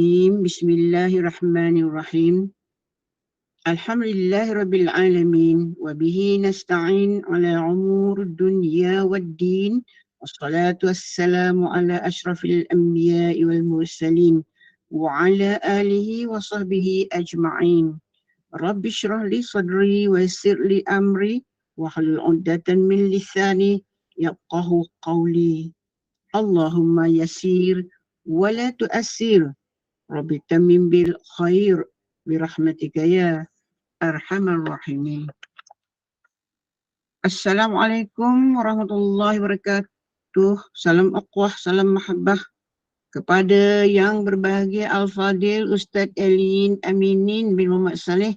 Bismillahirrahmanirrahim. Alhamdulillahirabbil alamin wa bihi nasta'in ala umur dunya waddin. Wassalatu wassalamu ala asyrafil anbiya'i wal mursalin wa ala alihi wa sahbihi ajma'in. Rabbi shrah li sadri wa yassir li amri wa hlul 'uqdatam min lisani yafqahu qawli. Allahumma yassir wa la tu'assir. Rabbi tamim bil khair birahmatika ya arhamar rahimin. Assalamualaikum warahmatullahi wabarakatuh. Salam ukhwah, salam mahabbah kepada yang berbahagia Al-Fadil Ustaz Elin Aminin bin Muhammad Saleh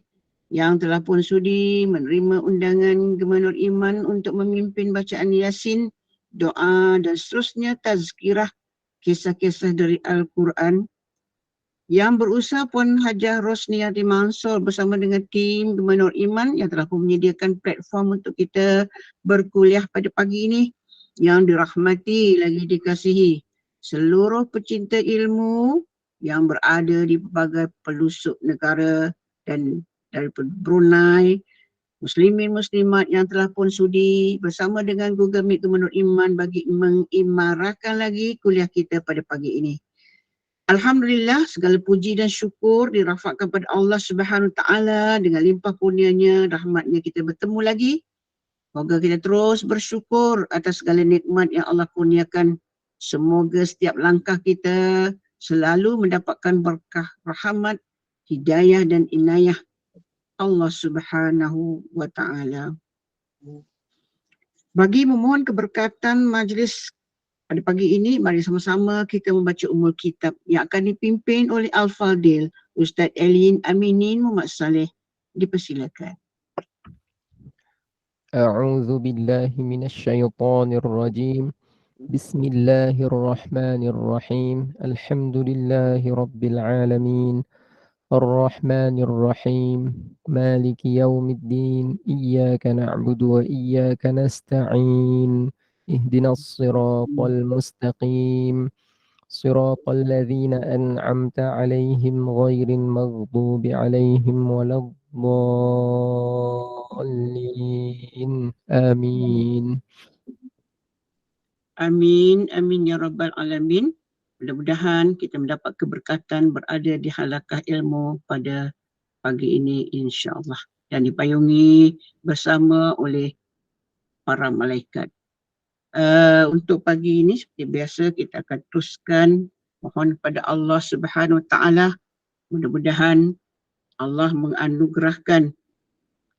yang telah pun sudi menerima undangan Gemanur Iman untuk memimpin bacaan Yasin, doa dan seterusnya tazkirah kisah-kisah dari Al-Quran. Yang berusaha Puan Hajah Rosniati Mansur bersama dengan tim Gemanur Iman yang telah pun menyediakan platform untuk kita berkuliah pada pagi ini, yang dirahmati lagi dikasihi seluruh pecinta ilmu yang berada di pelbagai pelosok negara dan dari Brunei, muslimin muslimat yang telah pun sudi bersama dengan Google Meet Gemanur Iman bagi mengimarahkan lagi kuliah kita pada pagi ini. Alhamdulillah, segala puji dan syukur dirafakkan kepada Allah Subhanahu Wa Taala dengan limpah kurnianya, rahmatnya kita bertemu lagi. Semoga kita terus bersyukur atas segala nikmat yang Allah kurniakan. Semoga setiap langkah kita selalu mendapatkan berkah, rahmat, hidayah dan inayah Allah Subhanahu Wa Taala. Bagi memohon keberkatan majlis pada pagi ini, mari sama-sama kita membaca Ummul Kitab yang akan dipimpin oleh Al-Fadil Ustaz Elin Aminin Muhammad Saleh. Dipersilakan. A'udzu billahi minasyaitonir rajim. Bismillahirrahmanirrahim. Alhamdulillahi rabbil alamin. Ar-Rahmanir Rahim. Maliki yaumiddin. Iyyaka na'budu wa iyyaka nasta'in. Ihdinas siratal mustaqim. Siratal ladzina an'amta 'alaihim ghairil maghdubi 'alaihim waladdallin. Amin. Amin, amin ya rabbal alamin. Mudah-mudahan kita mendapat keberkatan berada di halaqah ilmu pada pagi ini insya-Allah dan dipayungi bersama oleh para malaikat. Untuk pagi ini seperti biasa kita akan teruskan mohon kepada Allah Subhanahu Wa Taala, mudah-mudahan Allah menganugerahkan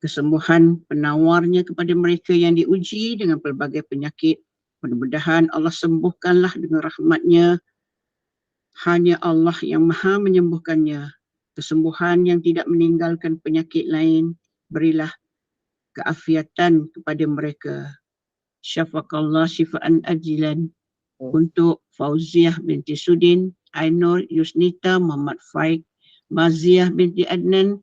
kesembuhan penawarnya kepada mereka yang diuji dengan pelbagai penyakit. Mudah-mudahan Allah sembuhkanlah dengan rahmatnya. Hanya Allah yang maha menyembuhkannya. Kesembuhan yang tidak meninggalkan penyakit lain. Berilah keafiatan kepada mereka. Syafakallah syifaan ajilan. Untuk Fauziah binti Sudin, Ainur Yusnita Muhammad Faik, Maziah binti Adnan,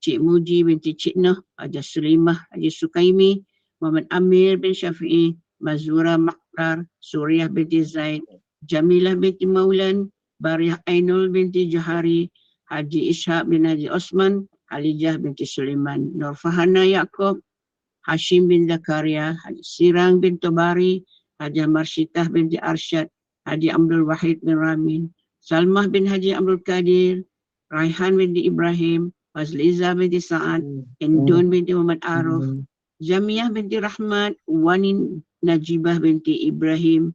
Cik Muji binti Cik Noh, Haji Sulimah Haji Sukaimi, Muhammad Amir bin Syafi'i, Mazura Makrar, Suriah binti Zaid, Jamilah binti Maulan, Bariah Ainul binti Johari, Haji Ishaq bin Haji Osman, Halijah binti Sulaiman, Nur Fahana Yaakob, Hashim bin Zakaria, Haji Sirang bin Tobari, Haji Marsyitah binti Arsyad, Haji Abdul Wahid bin Ramin, Salmah bin Haji Abdul Qadir, Raihan binti Ibrahim, Fazliza binti Sa'ad, Indun binti Muhammad Aruf, Jamiah binti Rahmat, Wanin Najibah binti Ibrahim,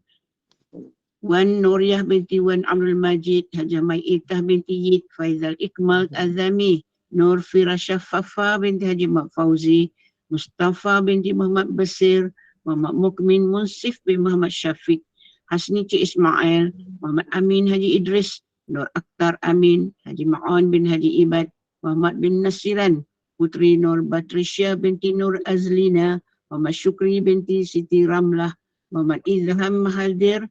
Wan Nuriyah binti Wan Abdul Majid, Haji Mai'itah binti Yid, Faizal Ikmal Azami, Nur Firashah Fafa binti Haji Mak Fauzi, Mustafa binti Muhammad Basir, Muhammad Mukmin Munsif bin Muhammad Syafiq, Hasni Cik Ismail, Muhammad Amin Haji Idris, Nur Akhtar Amin, Haji Ma'on bin Haji Ibad, Muhammad bin Nasiran, Putri Nur Batrisya binti Nur Azlina, Muhammad Syukri binti Siti Ramlah, Muhammad Izham Mahadir,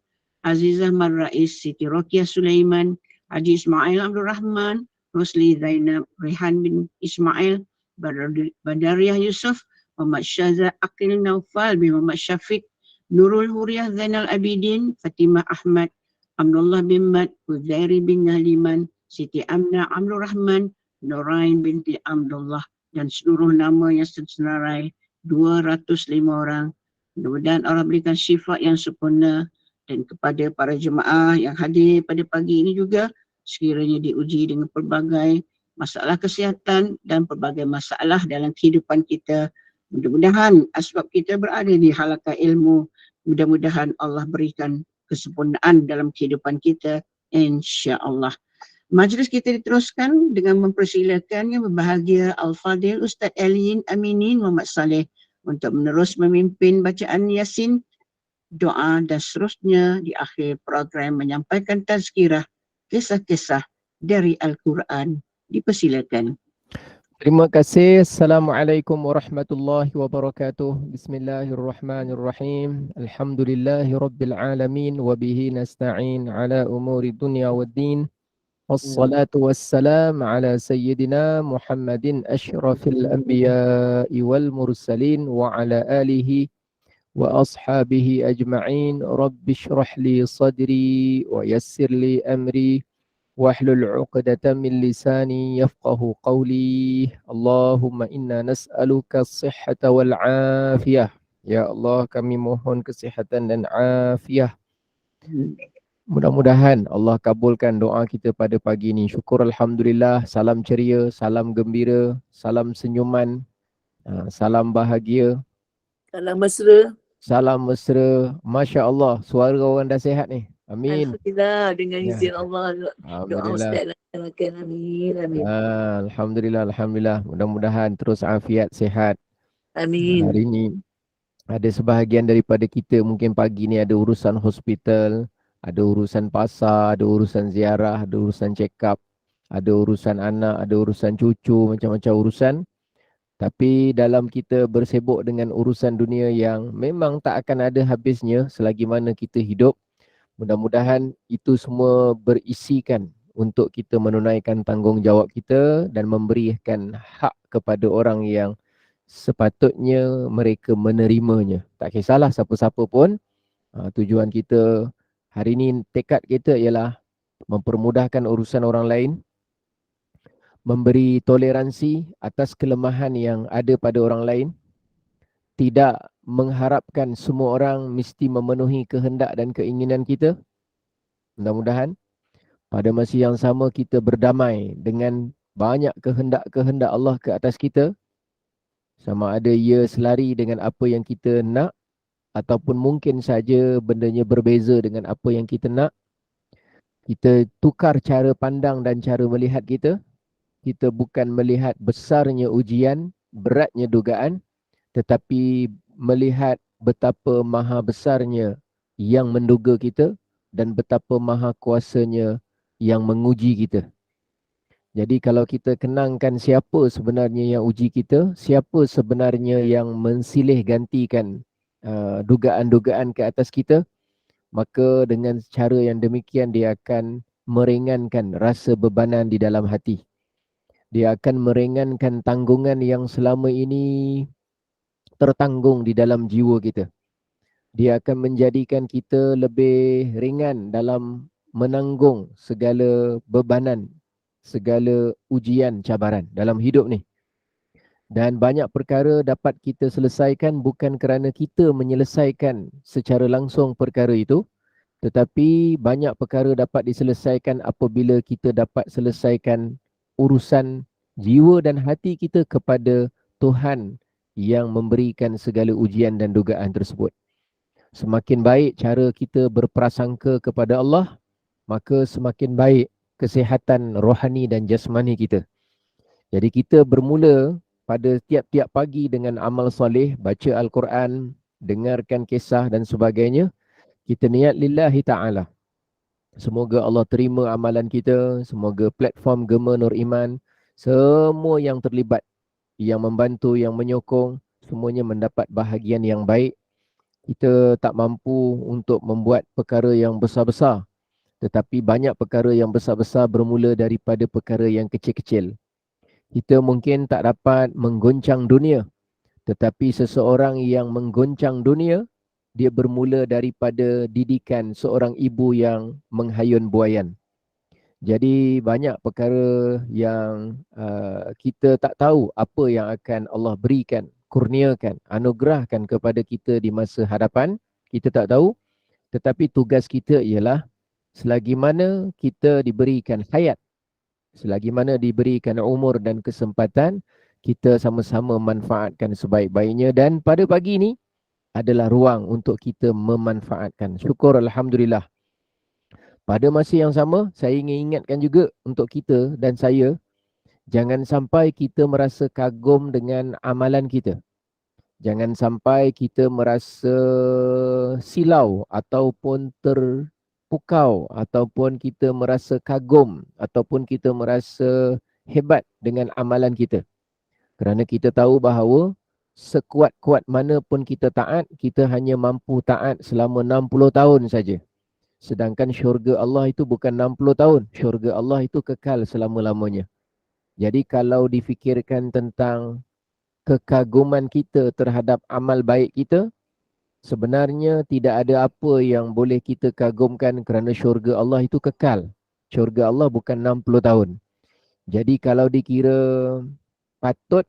Azizah Marrais, Siti Rokiah Sulaiman, Haji Ismail Abdul Rahman, Rosli Zainab, Rehan bin Ismail, Badariah Yusuf, Muhammad Syazah Aqil Naufal bin Muhammad Syafiq, Nurul Huriah Zainal Abidin, Fatimah Ahmad, Abdullah bin Mat, Huzairi bin Nahliman, Siti Amna Amrul Rahman, Nurain binti Abdullah, dan seluruh nama yang tersenarai 205 orang. Mudah-mudahan Allah berikan syifa yang sempurna, dan kepada para jemaah yang hadir pada pagi ini juga sekiranya diuji dengan pelbagai masalah kesihatan dan pelbagai masalah dalam kehidupan kita. Mudah-mudahan sebab kita berada di halaqah ilmu, mudah-mudahan Allah berikan kesempurnaan dalam kehidupan kita, insya-Allah. Majlis kita diteruskan dengan mempersilakan Yang Berbahagia Al-Fadil Ustaz Aliin Aminin Muhammad Saleh untuk menerus memimpin bacaan Yasin, doa dan seterusnya di akhir program menyampaikan tazkirah kisah-kisah dari Al-Quran. Dipersilakan. Terima kasih. Assalamualaikum warahmatullahi wabarakatuh. Bismillahirrahmanirrahim. Alhamdulillahi rabbil alamin wa bihi nasta'in ala umuri dunya waddin. Wassalatu wassalam ala sayyidina Muhammadin asyrafil anbiya'i wal mursalin wa ala alihi wa ashabihi ajma'in. Rabbi shrah li sadri wa yassir li amri واحلل عقدة من لساني يفقه قولي اللهم إنا نسألك الصحة والعافية. Ya Allah, kami mohon kesihatan dan afiah. Mudah-mudahan Allah kabulkan doa kita pada pagi ini. Syukur Alhamdulillah, salam ceria, salam gembira, salam senyuman, salam bahagia, salam mesra. Salam mesra. Masya Allah, suara orang dah sihat ni. Amin. Alhamdulillah, dengan Ya. izin Allah. Doa Alhamdulillah. Ustaz laksanakan. Amin. Amin. Alhamdulillah, Alhamdulillah. Mudah-mudahan terus afiat, sihat. Amin. Hari ini ada sebahagian daripada kita mungkin pagi ni ada urusan hospital, ada urusan pasar, ada urusan ziarah, ada urusan check up, ada urusan anak, ada urusan cucu, macam-macam urusan. Tapi dalam kita bersibuk dengan urusan dunia yang memang tak akan ada habisnya selagi mana kita hidup, mudah-mudahan itu semua berisikan untuk kita menunaikan tanggungjawab kita dan memberikan hak kepada orang yang sepatutnya mereka menerimanya. Tak kisahlah siapa-siapa pun. Tujuan kita hari ini, tekad kita ialah mempermudahkan urusan orang lain, memberi toleransi atas kelemahan yang ada pada orang lain, tidak mengharapkan semua orang mesti memenuhi kehendak dan keinginan kita. Mudah-mudahan pada masa yang sama kita berdamai dengan banyak kehendak-kehendak Allah ke atas kita. Sama ada ia selari dengan apa yang kita nak ataupun mungkin saja bendanya berbeza dengan apa yang kita nak. Kita tukar cara pandang dan cara melihat kita. Kita bukan melihat besarnya ujian, beratnya dugaan, tetapi melihat betapa maha besarnya yang menduga kita dan betapa maha kuasanya yang menguji kita. Jadi kalau kita kenangkan siapa sebenarnya yang uji kita, siapa sebenarnya yang mensilih gantikan dugaan-dugaan ke atas kita, maka dengan cara yang demikian dia akan meringankan rasa bebanan di dalam hati. Dia akan meringankan tanggungan yang selama ini tertanggung di dalam jiwa kita. Dia akan menjadikan kita lebih ringan dalam menanggung segala bebanan, segala ujian, cabaran dalam hidup ni. Dan banyak perkara dapat kita selesaikan bukan kerana kita menyelesaikan secara langsung perkara itu, tetapi banyak perkara dapat diselesaikan apabila kita dapat selesaikan urusan jiwa dan hati kita kepada Tuhan yang memberikan segala ujian dan dugaan tersebut. Semakin baik cara kita berprasangka kepada Allah, maka semakin baik kesihatan rohani dan jasmani kita. Jadi kita bermula pada tiap-tiap pagi dengan amal soleh, baca Al-Quran, dengarkan kisah dan sebagainya. Kita niat lillahi ta'ala. Semoga Allah terima amalan kita, semoga platform Gema Nur Iman, semua yang terlibat, yang membantu, yang menyokong, semuanya mendapat bahagian yang baik. Kita tak mampu untuk membuat perkara yang besar-besar, tetapi banyak perkara yang besar-besar bermula daripada perkara yang kecil-kecil. Kita mungkin tak dapat menggoncang dunia, tetapi seseorang yang menggoncang dunia, dia bermula daripada didikan seorang ibu yang menghayun buayan. Jadi banyak perkara yang kita tak tahu apa yang akan Allah berikan, kurniakan, anugerahkan kepada kita di masa hadapan. Kita tak tahu. Tetapi tugas kita ialah selagi mana kita diberikan hayat, selagi mana diberikan umur dan kesempatan, kita sama-sama manfaatkan sebaik-baiknya. Dan pada pagi ini adalah ruang untuk kita memanfaatkan. Syukur Alhamdulillah. Pada masa yang sama, saya ingin ingatkan juga untuk kita dan saya, jangan sampai kita merasa kagum dengan amalan kita. Jangan sampai kita merasa silau ataupun terpukau ataupun kita merasa kagum ataupun kita merasa hebat dengan amalan kita. Kerana kita tahu bahawa sekuat-kuat mana pun kita taat, kita hanya mampu taat selama 60 tahun saja. Sedangkan syurga Allah itu bukan 60 tahun. Syurga Allah itu kekal selama-lamanya. Jadi kalau difikirkan tentang kekaguman kita terhadap amal baik kita, sebenarnya tidak ada apa yang boleh kita kagumkan kerana syurga Allah itu kekal. Syurga Allah bukan 60 tahun. Jadi kalau dikira patut,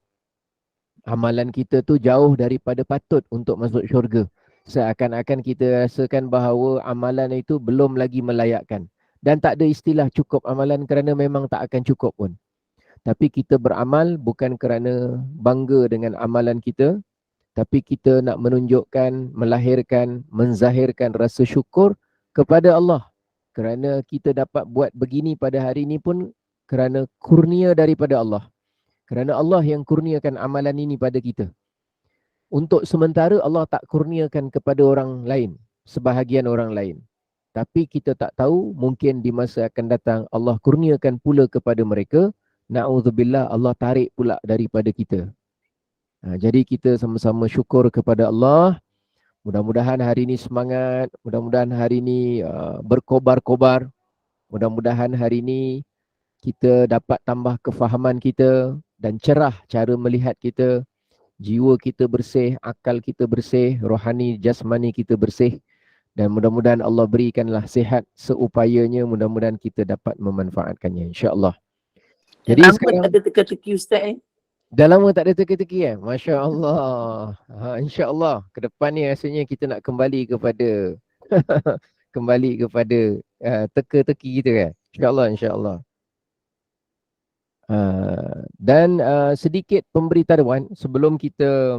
amalan kita tu jauh daripada patut untuk masuk syurga. Seakan-akan kita rasakan bahawa amalan itu belum lagi melayakkan. Dan tak ada istilah cukup amalan kerana memang tak akan cukup pun. Tapi kita beramal bukan kerana bangga dengan amalan kita, tapi kita nak menunjukkan, melahirkan, menzahirkan rasa syukur kepada Allah. Kerana kita dapat buat begini pada hari ini pun kerana kurnia daripada Allah. Kerana Allah yang kurniakan amalan ini pada kita. Untuk sementara Allah tak kurniakan kepada orang lain, sebahagian orang lain. Tapi kita tak tahu, mungkin di masa akan datang Allah kurniakan pula kepada mereka. Na'udzubillah, Allah tarik pula daripada kita. Jadi kita sama-sama syukur kepada Allah. Mudah-mudahan hari ini semangat, mudah-mudahan hari ini berkobar-kobar. Mudah-mudahan hari ini kita dapat tambah kefahaman kita dan cerah cara melihat kita. Jiwa kita bersih, akal kita bersih, rohani, jasmani kita bersih. Dan mudah-mudahan Allah berikanlah sihat seupayanya, mudah-mudahan kita dapat memanfaatkannya, insya-Allah. Jadi Lama sekarang tak ada teka-teki Ustaz dah lama tak ada teka-teki Masya Allah. InsyaAllah ke depan ni rasanya kita nak kembali kepada kembali kepada teka-teki kita kan. InsyaAllah, insyaAllah. Dan sedikit pemberitahuan sebelum kita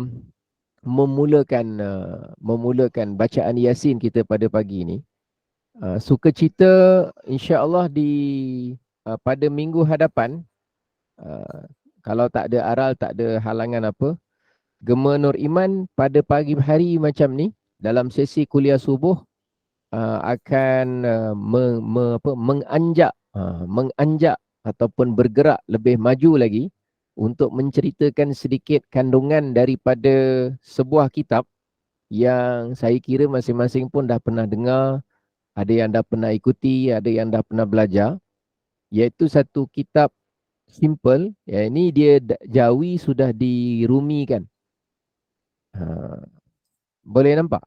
memulakan bacaan Yasin kita pada pagi ini. Sukacita insya-Allah pada minggu hadapan, kalau tak ada aral, tak ada halangan apa, Gema Nur Iman pada pagi hari macam ni dalam sesi kuliah subuh akan menganjak ataupun bergerak lebih maju lagi untuk menceritakan sedikit kandungan daripada sebuah kitab yang saya kira masing-masing pun dah pernah dengar, ada yang dah pernah ikuti, ada yang dah pernah belajar, iaitu satu kitab simple. Ini dia Jawi sudah dirumikan. Boleh nampak?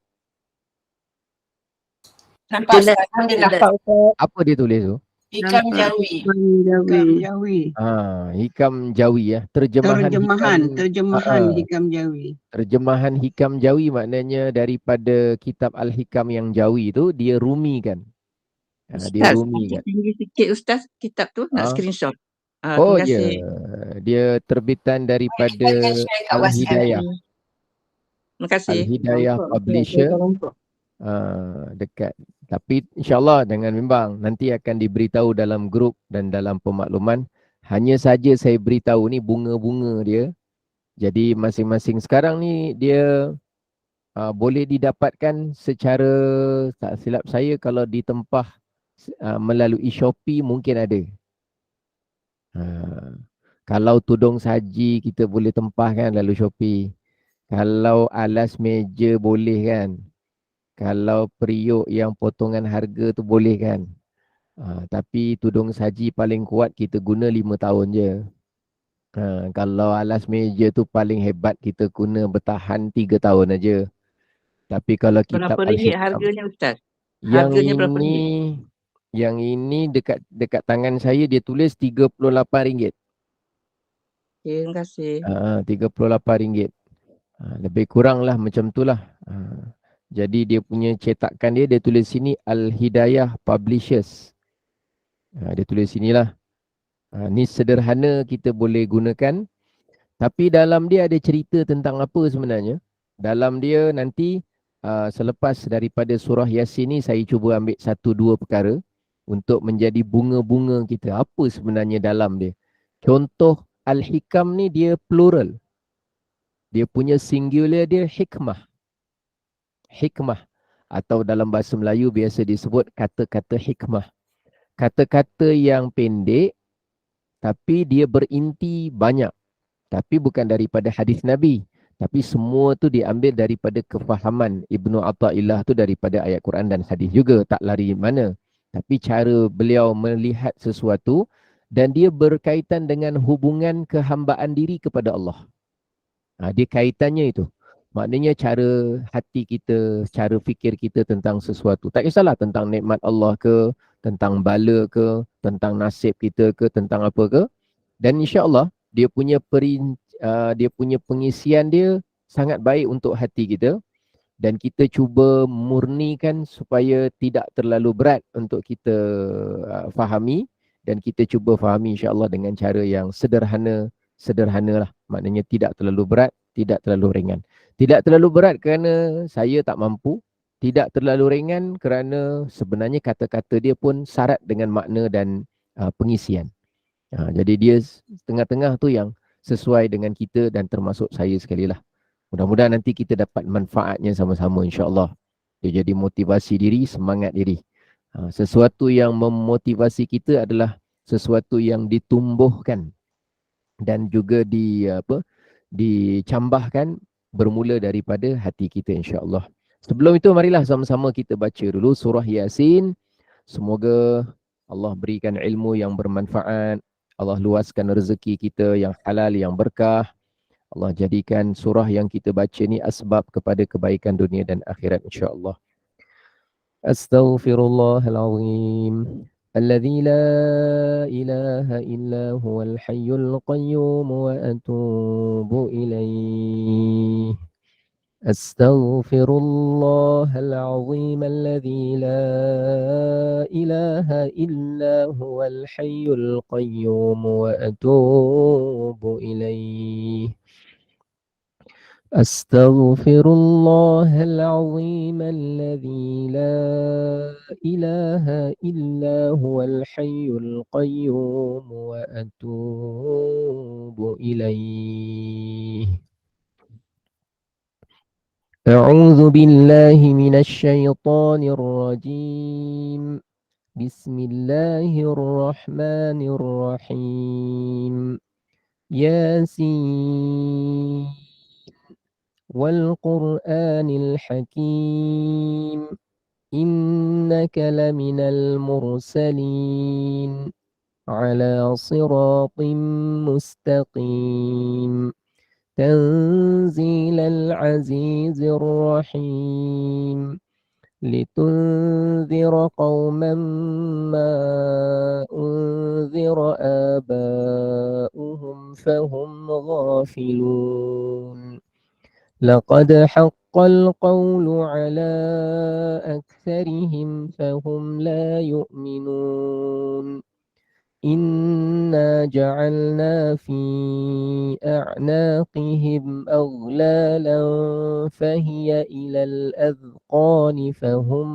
Nampak Ustaz, Alhamdulillah. Apa dia tulis tu? Hikam Jawi. Hikam Jawi. Hikam Jawi ya. Terjemahan Hikam Jawi. Terjemahan Hikam Jawi maknanya daripada kitab Al-Hikam yang Jawi tu dia rumikan. Dia rumikan. Tinggi sikit Ustaz kitab tu nak screenshot. Oh ya. Dia terbitan daripada Al-Hidayah. Terima kasih. Al-Hidayah Publisher. Dekat. Tapi insyaAllah dengan bimbang nanti akan diberitahu dalam grup dan dalam pemakluman. Hanya saja saya beritahu ni bunga-bunga dia. Jadi masing-masing sekarang ni dia boleh didapatkan secara, tak silap saya kalau ditempah melalui Shopee mungkin ada. Kalau tudung saji kita boleh tempah kan lalu Shopee. Kalau alas meja boleh kan. Kalau periuk yang potongan harga tu boleh kan. Tapi tudung saji paling kuat kita guna 5 tahun je. Kalau alas meja tu paling hebat kita guna bertahan 3 tahun aja. Tapi kalau kitab berapa ringgit harganya Ustaz? Yang Harganya berapa ini ringgit? Yang ini dekat tangan saya dia tulis RM38. Okey, terima kasih. RM38. Lebih kurang lah macam tu lah. Jadi dia punya cetakan dia tulis sini Al-Hidayah Publishers. Dia tulis sinilah. Ni sederhana kita boleh gunakan. Tapi dalam dia ada cerita tentang apa sebenarnya. Dalam dia nanti selepas daripada surah Yasin ni saya cuba ambil 1-2 perkara untuk menjadi bunga-bunga kita. Apa sebenarnya dalam dia. Contoh Al-Hikam ni dia plural. Dia punya singular dia hikmah. Hikmah. Atau dalam bahasa Melayu biasa disebut kata-kata hikmah. Kata-kata yang pendek tapi dia berinti banyak. Tapi bukan daripada hadis Nabi. Tapi semua tu diambil daripada kefahaman Ibnu Athaillah tu daripada ayat Quran dan hadis juga. Tak lari mana. Tapi cara beliau melihat sesuatu dan dia berkaitan dengan hubungan kehambaan diri kepada Allah. Dia kaitannya itu. Maknanya cara hati kita, cara fikir kita tentang sesuatu. Tak kisahlah tentang nikmat Allah ke, tentang bala ke, tentang nasib kita ke, tentang apa ke. Dan insya-Allah dia punya pengisian dia sangat baik untuk hati kita dan kita cuba murnikan supaya tidak terlalu berat untuk kita fahami dan kita cuba fahami insya-Allah dengan cara yang sederhanalah. Maknanya tidak terlalu berat, tidak terlalu ringan. Tidak terlalu berat kerana saya tak mampu, tidak terlalu ringan kerana sebenarnya kata-kata dia pun syarat dengan makna dan pengisian. Jadi dia tengah-tengah tu yang sesuai dengan kita dan termasuk saya sekali lah. Mudah-mudahan nanti kita dapat manfaatnya sama-sama insya-Allah. Dia jadi motivasi diri, semangat diri. Sesuatu yang memotivasi kita adalah sesuatu yang ditumbuhkan dan juga dicambahkan bermula daripada hati kita insya-Allah. Sebelum itu marilah sama-sama kita baca dulu surah Yasin. Semoga Allah berikan ilmu yang bermanfaat. Allah luaskan rezeki kita yang halal, yang berkah. Allah jadikan surah yang kita baca ni asbab kepada kebaikan dunia dan akhirat insya-Allah. Astaghfirullahalazim. الذي لا إله إلا هو الحي القيوم وأتوب إليه أستغفر الله العظيم الذي لا إله إلا هو الحي القيوم وأتوب إليه أستغفر الله العظيم الذي لا إله إلا هو الحي القيوم وأتوب إليه أعوذ بالله من الشيطان الرجيم بسم الله الرحمن الرحيم ياسين والقرآن الحكيم إنك لمن المرسلين على صراط مستقيم تنزيل العزيز الرحيم لتنذر قوما ما أنذر آباؤهم فهم غافلون لقد حق القول على أكثرهم فهم لا يؤمنون إنا جعلنا في أعناقهم أغلالا فهي إلى الأذقان فهم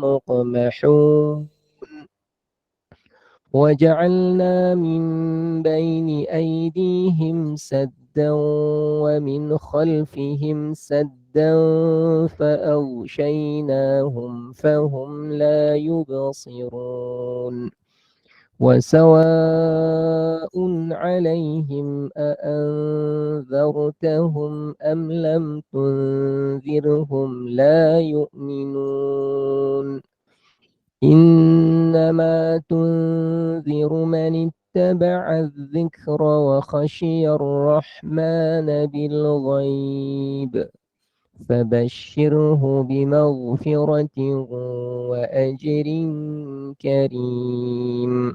مقمحون وجعلنا من بين أيديهم سدا ومن خلفهم سدا فأغشيناهم فهم لا يبصرون وسواء عليهم أأنذرتهم أم لم تنذرهم لا يؤمنون إنما تنذر من اتبع الذكر وخشي الرحمن بالغيب فبشره بمغفرة وأجر كريم.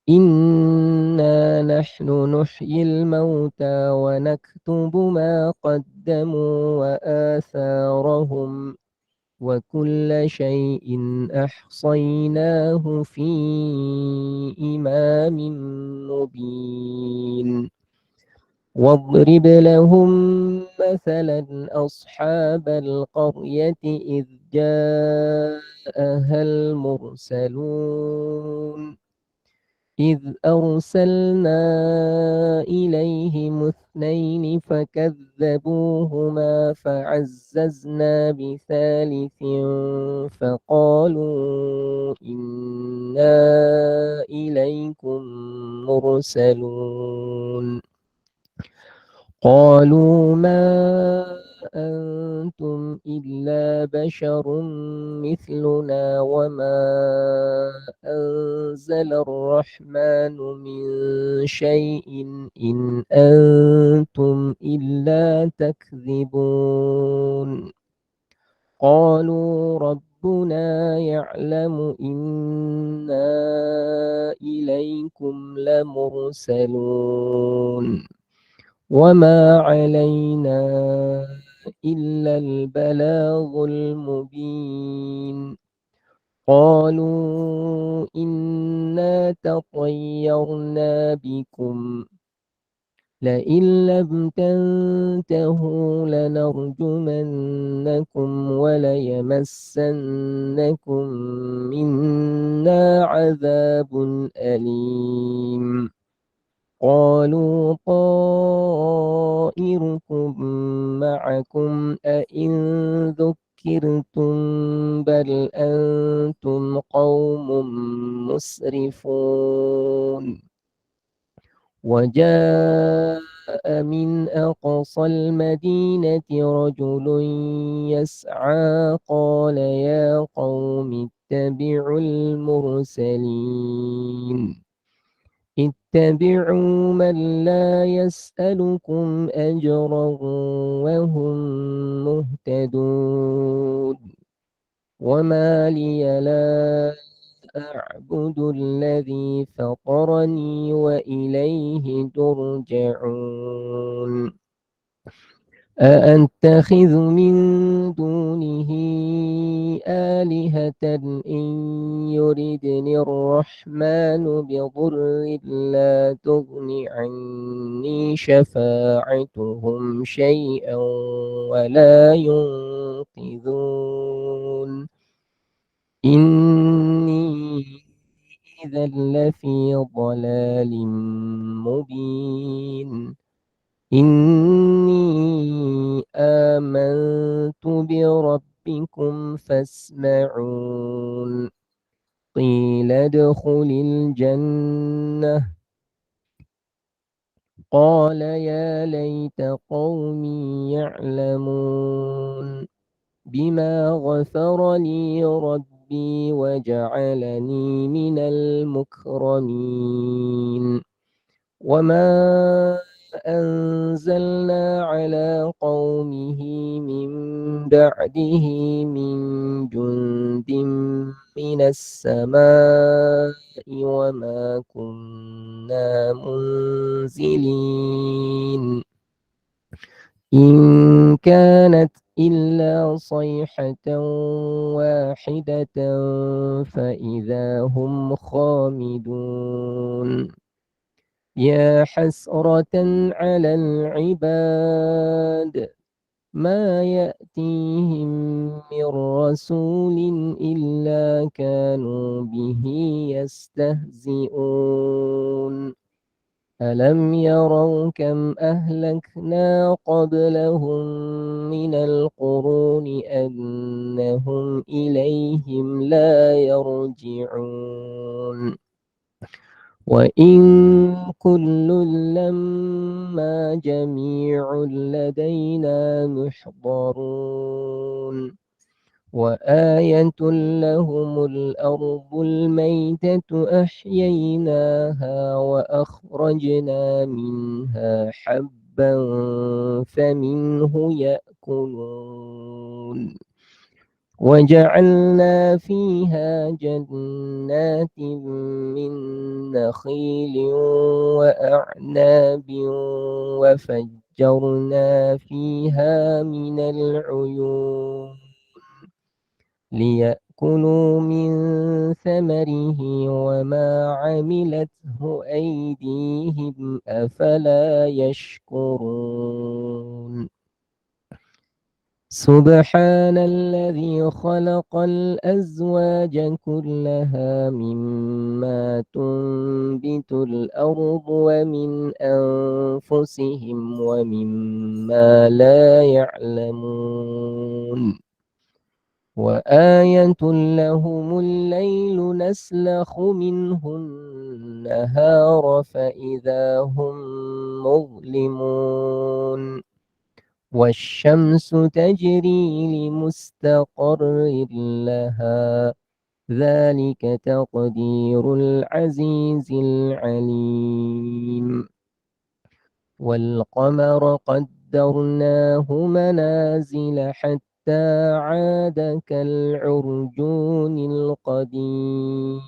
إنا نحن نحيي الموتى ونكتب ما قدموا وآثارهم وكل شيء أحصيناه في إمام مبين. واضرب لهم مثلا أصحاب القرية إذ جاءها المرسلون إذ أرسلنا إليهم اثنين فكذبوهما فعززنا بثالث فقالوا إنا إليكم مرسلون قالوا ما أنتم إلا بشر مثلنا وما أنزل الرحمن من شيء إن أنتم إلا تكذبون قالوا ربنا يعلم إنا إليكم لمرسلون وما علينا إلا البلاغ المبين قالوا إنا تطيرنا بكم لئن لم تنتهوا لنرجمنكم وليمسنكم منا عذاب أليم قالوا طائركم معكم أئن ذكرتم بل أنتم قوم مسرفون وجاء من أقصى المدينة رجل يسعى قال يا قوم اتبعوا المرسلين اتبعوا من لا يسألكم أجرا وهم مهتدون وما لي لا أعبد الذي فطرني وإليه ترجعون أأتخذ من دونه آلهة إن يردني الرحمن بضر لا تغن عني شفاعتهم شيئا ولا ينقذون إني إذا لفي ضلال مبين إني آمنت بربكم فاسمعون قيل ادخل الجنة قال يا ليت قومي يعلمون بما غفر لي ربي وجعلني من المكرمين وما أنزلنا على قومه من بعده من جند من السماء وما كنا منزلين إن كانت إلا صيحة واحدة فإذا هم خامدون يا حسرة على العباد ما يأتيهم من رسول إلا كانوا به يستهزئون ألم يروا كم أهلكنا قبلهم من القرون أنهم إليهم لا يرجعون وإن كل لما جميع لدينا محضرون وآية لهم الأرض الميتة أحييناها وأخرجنا منها حبا حبا فمنه يأكلون وجعلنا فيها جنات من نخيل وأعناب وفجرنا فيها من العيون ليأكلوا من ثمره وما عملته أيديهم أفلا يشكرون سبحان الذي خلق الأزواج كلها مما تنبت الأرض ومن أنفسهم ومما لا يعلمون وآية لهم الليل نسلخ منه النهار فإذا هم مظلمون والشمس تجري لمستقر لها ذلك تقدير العزيز العليم والقمر قدرناه منازل حتى عاد كالعرجون القديم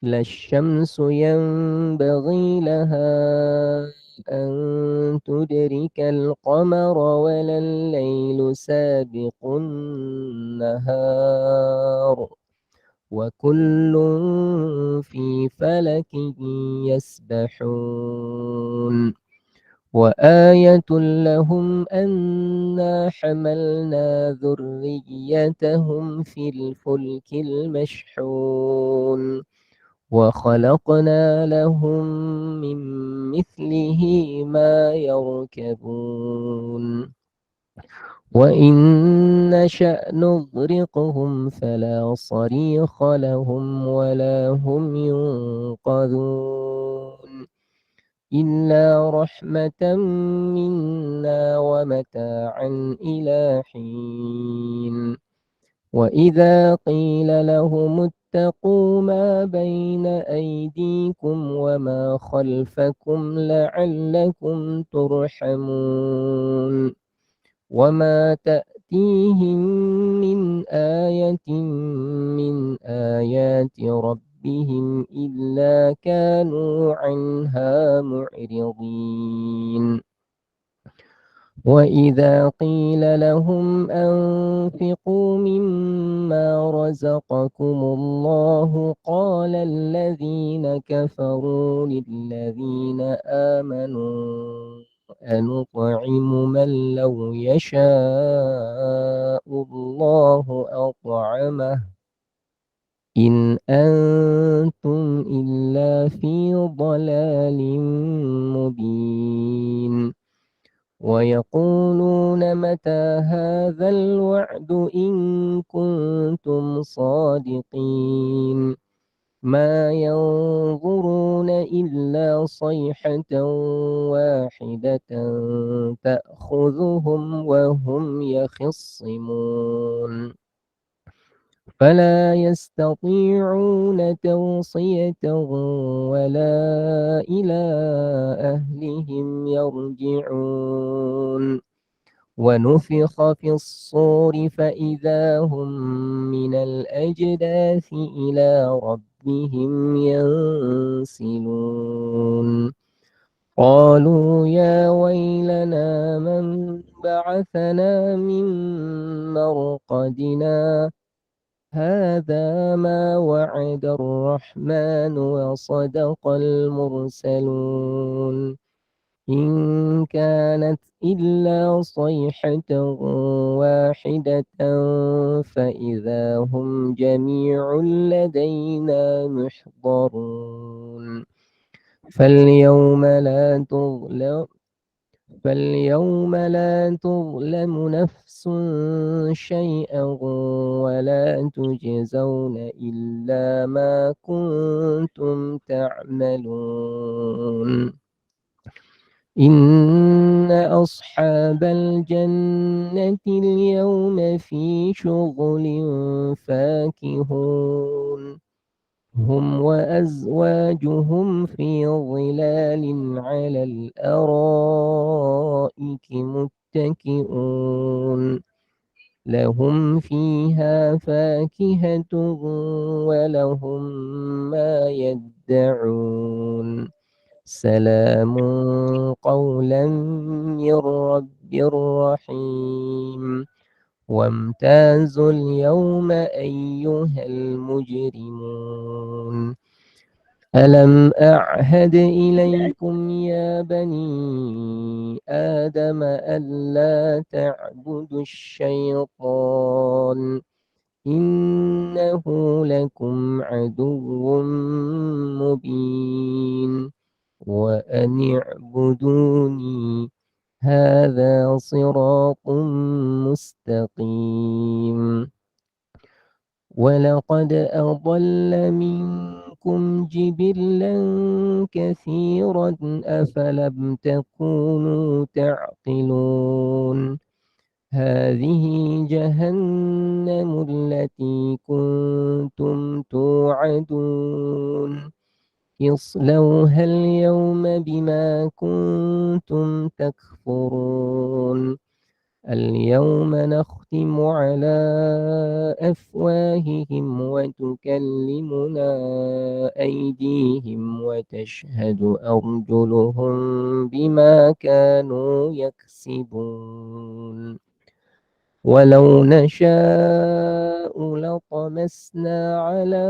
لا الشمس ينبغي لها أن تدرك القمر ولا الليل سابق النهار وكل في فلك يسبحون وآية لهم أنا حملنا ذريتهم في الفلك المشحون وخلقنا لهم من مثله ما يركبون وإن نشأ نغرقهم فلا صريخ لهم ولا هم ينقذون إلا رحمة منا ومتاعا إلى حين وإذا قيل لهم اتقوا ما بين أيديكم وما خلفكم لعلكم ترحمون وما تأتيهم من آية من آيات ربهم إلا كانوا عنها معرضين وإذا قيل لهم أنفقوا مما رزقكم الله قال الذين كفروا للذين آمنوا أنطعم من لو يشاء الله أطعمه إن أنتم إلا في ضلال مبين ويقولون متى هذا الوعد إن كنتم صادقين ما ينظرون إلا صيحة واحدة تأخذهم وهم يخصمون فلا يستطيعون توصية ولا إلى أهلهم يرجعون ونفخ في الصور فإذا هم من الأجداث إلى ربهم ينسلون قالوا يا ويلنا من بعثنا من مرقدنا هذا ما وعد الرحمن وصدق المرسلون إن كانت إلا صيحة واحدة فإذا هم جميع لدينا محضرون فاليوم لا تظلم نفس شيئا ولا تجزون إلا ما كنتم تعملون إن أصحاب الجنة اليوم في شغل فاكهون هم وأزواجهم في ظلال على الأرائك متكئون لهم فيها فاكهة ولهم ما يدعون سلام قولا من رب رحيم وامتازوا اليوم أيها المجرمون ألم أعهد إليكم يا بني آدم ألا تعبدوا الشيطان إنه لكم عدو مبين وأن اعبدوني هذا صراط مستقيم ولقد أضل منكم جبلا كثيرا أفلم تكونوا تعقلون هذه جهنم التي كنتم توعدون اصلوها اليوم بما كنتم تكفرون اليوم نختم على أفواههم وتكلمنا أيديهم وتشهد أرجلهم بما كانوا يكسبون ولو نشاء لطمسنا على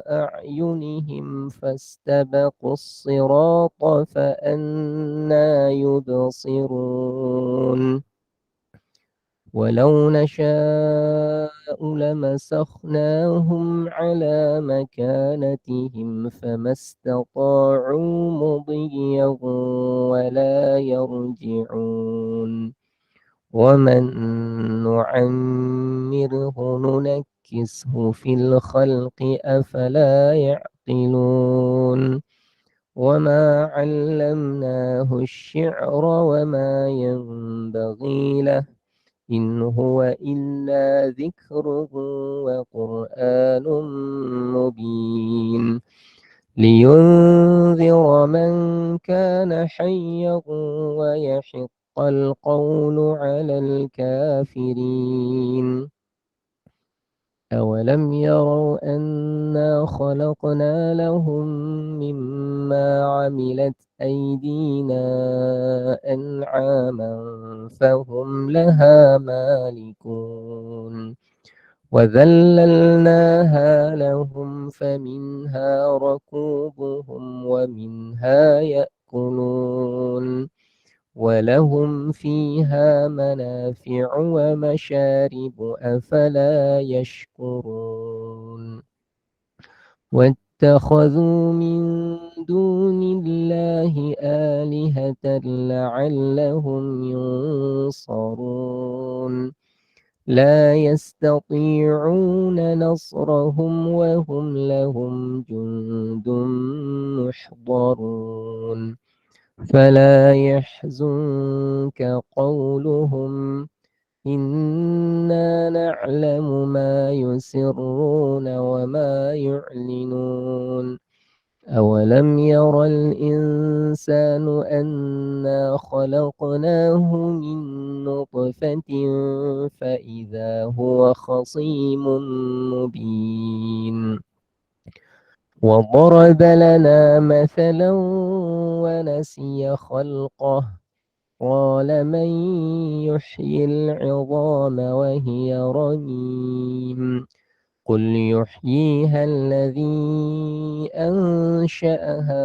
أعينهم فاستبقوا الصراط فأنى يبصرون ولو نشاء لمسخناهم على مكانتهم فما استطاعوا مضيا ولا يرجعون ومن نعمره ننكسه في الخلق أفلا يعقلون وما علمناه الشعر وما ينبغي له إن هو إلا ذكر وقرآن مبين لينذر من كان حيا ويحق القول على الكافرين أولم يروا أنا خلقنا لهم مما عملت أيدينا أنعاما فهم لها مالكون وذللناها لهم فمنها ركوبهم ومنها يأكلون ولهم فيها منافع ومشارب أفلا يشكرون واتخذوا من دون الله آلهة لعلهم ينصرون لا يستطيعون نصرهم وهم لهم جند محضرون فلا يحزنك قولهم إنا نعلم ما يسرون وما يعلنون أولم ير الإنسان أنا خلقناه من نطفة فإذا هو خصيم مبين وضرب لنا مثلا ونسي خلقه قال من يحيي العظام وهي رميم قل يحييها الذي أنشأها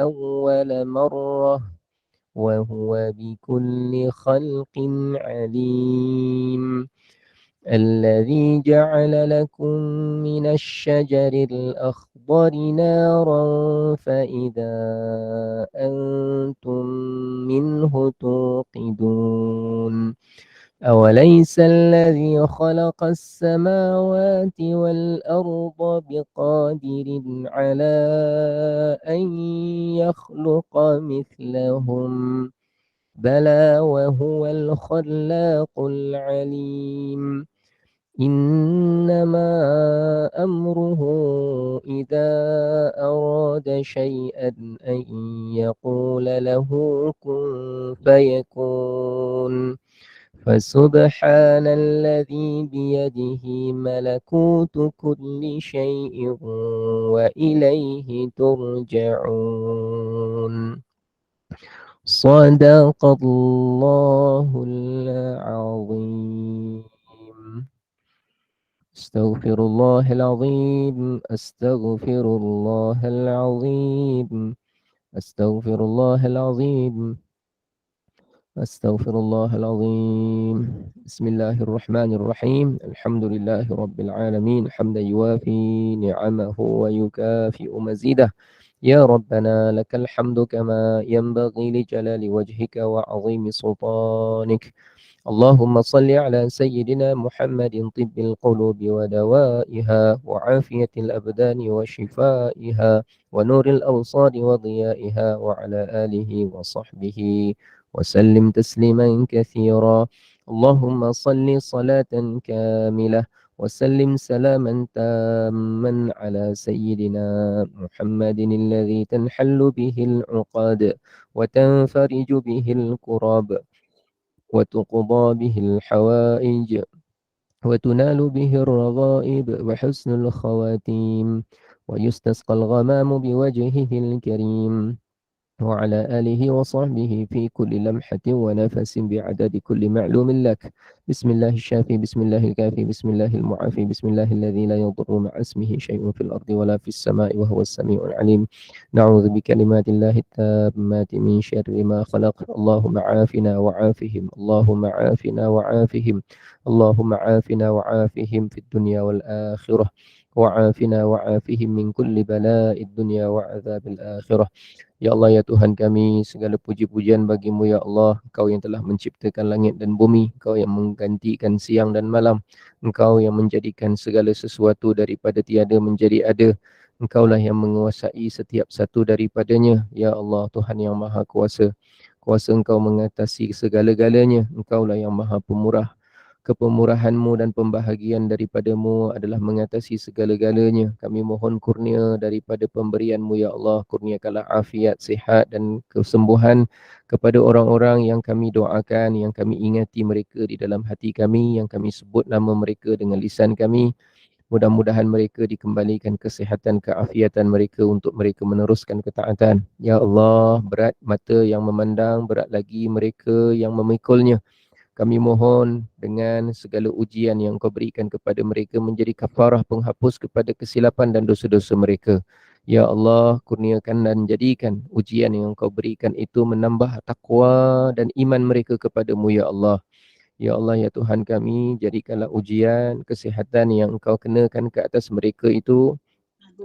أول مرة وهو بكل خلق عليم الذي جعل لكم من الشجر الأخضر نارا فإذا أنتم منه توقدون أوليس الذي خلق السماوات والأرض بقادر على أن يخلق مثلهم بلى وهو الخلاق العليم إنما أمره إذا أراد شيئا أن يقول له كن فيكون فسبحان الذي بيده ملكوت كل شيء وإليه ترجعون صدق الله العظيم أستغفر الله العظيم أستغفر الله العظيم أستغفر الله العظيم أستغفر الله العظيم بسم الله الرحمن الرحيم الحمد لله رب العالمين حمدا يوافي نعمه ويكافئ مزيده يا ربنا لك الحمد كما ينبغي لجلال وجهك وعظيم سلطانك اللهم صل على سيدنا محمد طب القلوب ودوائها وعافية الأبدان وشفائها ونور الأبصار وضيائها وعلى آله وصحبه وسلم تسليما كثيرا اللهم صل صلاة كاملة وسلم سلاما تاما على سيدنا محمد الذي تنحل به العقاد وتنفرج به الكراب وتقضى به الحوائج وتنال به الرغائب وحسن الخواتيم ويستسقى الغمام بوجهه الكريم وعلى آله وصحبه في كل لمحة ونفس بعدد كل معلوم لك بسم الله الشافي بسم الله الكافي بسم الله المعافي بسم الله الذي لا يضر مع اسمه شيء في الأرض ولا في السماء وهو السميع العليم نعوذ بكلمات الله التامات من شر ما خلق اللهم عافنا وعافهم اللهم عافنا وعافهم اللهم عافنا وعافهم في الدنيا والآخرة وعافنا وعافهم من كل بلاء الدنيا وعذاب الآخرة Ya Allah, ya Tuhan kami, segala puji-pujian bagimu ya Allah. Engkau yang telah menciptakan langit dan bumi. Engkau yang menggantikan siang dan malam. Engkau yang menjadikan segala sesuatu daripada tiada menjadi ada. Engkaulah yang menguasai setiap satu daripadanya. Ya Allah, Tuhan yang maha kuasa. Kuasa Engkau mengatasi segala-galanya. Engkaulah yang maha pemurah. Kepemurahan-Mu dan pembahagian daripadamu adalah mengatasi segala-galanya. Kami mohon kurnia daripada pemberian-Mu ya Allah. Kurniakanlah afiat, sihat dan kesembuhan kepada orang-orang yang kami doakan, yang kami ingati mereka di dalam hati kami, yang kami sebut nama mereka dengan lisan kami. Mudah-mudahan mereka dikembalikan kesihatan, keafiatan mereka untuk mereka meneruskan ketaatan. Ya Allah, berat mata yang memandang, berat lagi mereka yang memikulnya. Kami mohon dengan segala ujian yang Kau berikan kepada mereka menjadi kafarah penghapus kepada kesilapan dan dosa-dosa mereka. Ya Allah, kurniakan dan jadikan ujian yang Kau berikan itu menambah takwa dan iman mereka kepadamu ya Allah. Ya Allah, ya Tuhan kami, jadikanlah ujian kesihatan yang Engkau kenakan ke atas mereka itu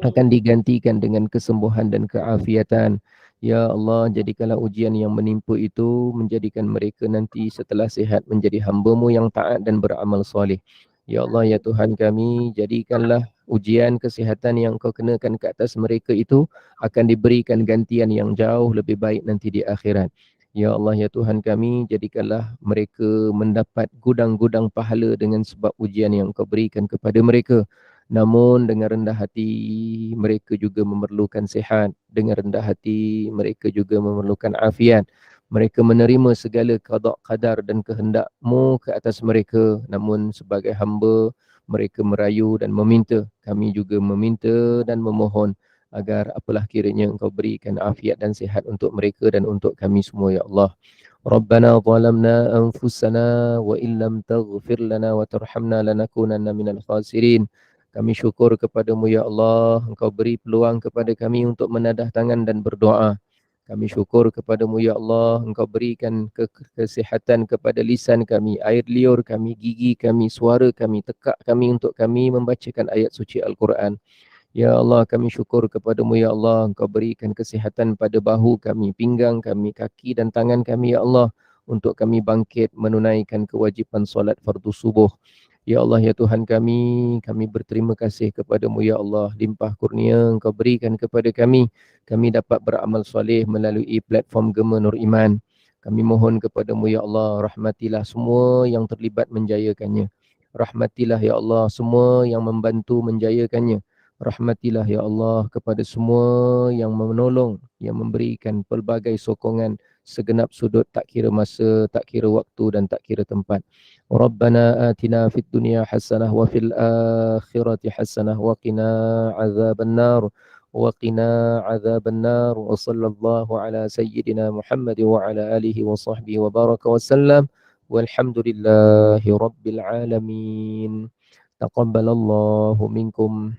akan digantikan dengan kesembuhan dan keafiatan. Ya Allah, jadikanlah ujian yang menimpa itu menjadikan mereka nanti setelah sihat menjadi hamba-Mu yang taat dan beramal soleh. Ya Allah, ya Tuhan kami, jadikanlah ujian kesihatan yang Kau kenakan ke atas mereka itu akan diberikan gantian yang jauh lebih baik nanti di akhirat. Ya Allah, ya Tuhan kami, jadikanlah mereka mendapat gudang-gudang pahala dengan sebab ujian yang Kau berikan kepada mereka. Namun dengan rendah hati mereka juga memerlukan sihat. Dengan rendah hati mereka juga memerlukan afiat. Mereka menerima segala qada qadar dan kehendak-Mu ke atas mereka. Namun sebagai hamba mereka merayu dan meminta. Kami juga meminta dan memohon agar apalah kiranya Engkau berikan afiat dan sihat untuk mereka dan untuk kami semua ya Allah. Rabbana zalamna anfusana wa illam taghfir lana wa tarhamna lanakunanna minal khasirin. Kami syukur kepadamu ya Allah, Engkau beri peluang kepada kami untuk menadah tangan dan berdoa. Kami syukur kepadamu ya Allah, Engkau berikan kesihatan kepada lisan kami, air liur kami, gigi kami, suara kami, tekak kami untuk kami membacakan ayat suci Al-Quran. Ya Allah, kami syukur kepadamu ya Allah, Engkau berikan kesihatan pada bahu kami, pinggang kami, kaki dan tangan kami ya Allah, untuk kami bangkit menunaikan kewajipan solat fardu subuh. Ya Allah, ya Tuhan kami berterima kasih kepadamu ya Allah, limpah kurnia Engkau berikan kepada kami dapat beramal soleh melalui platform Gema Nur Iman. Kami mohon kepadamu ya Allah, rahmatilah semua yang terlibat menjayakannya. Rahmatilah ya Allah semua yang membantu menjayakannya. Rahmatilah ya Allah kepada semua yang menolong, yang memberikan pelbagai sokongan segenap sudut, tak kira masa, tak kira waktu dan tak kira tempat. Rabbana atina fid dunya hasanah wa fil akhirati hasanah wa qina azabannar wa qina azabannar wa sallallahu ala sayyidina Muhammad wa ala alihi wa sahbihi wa baraka wa sallam walhamdulillahi rabbil alamin. Taqabbalallahu minkum.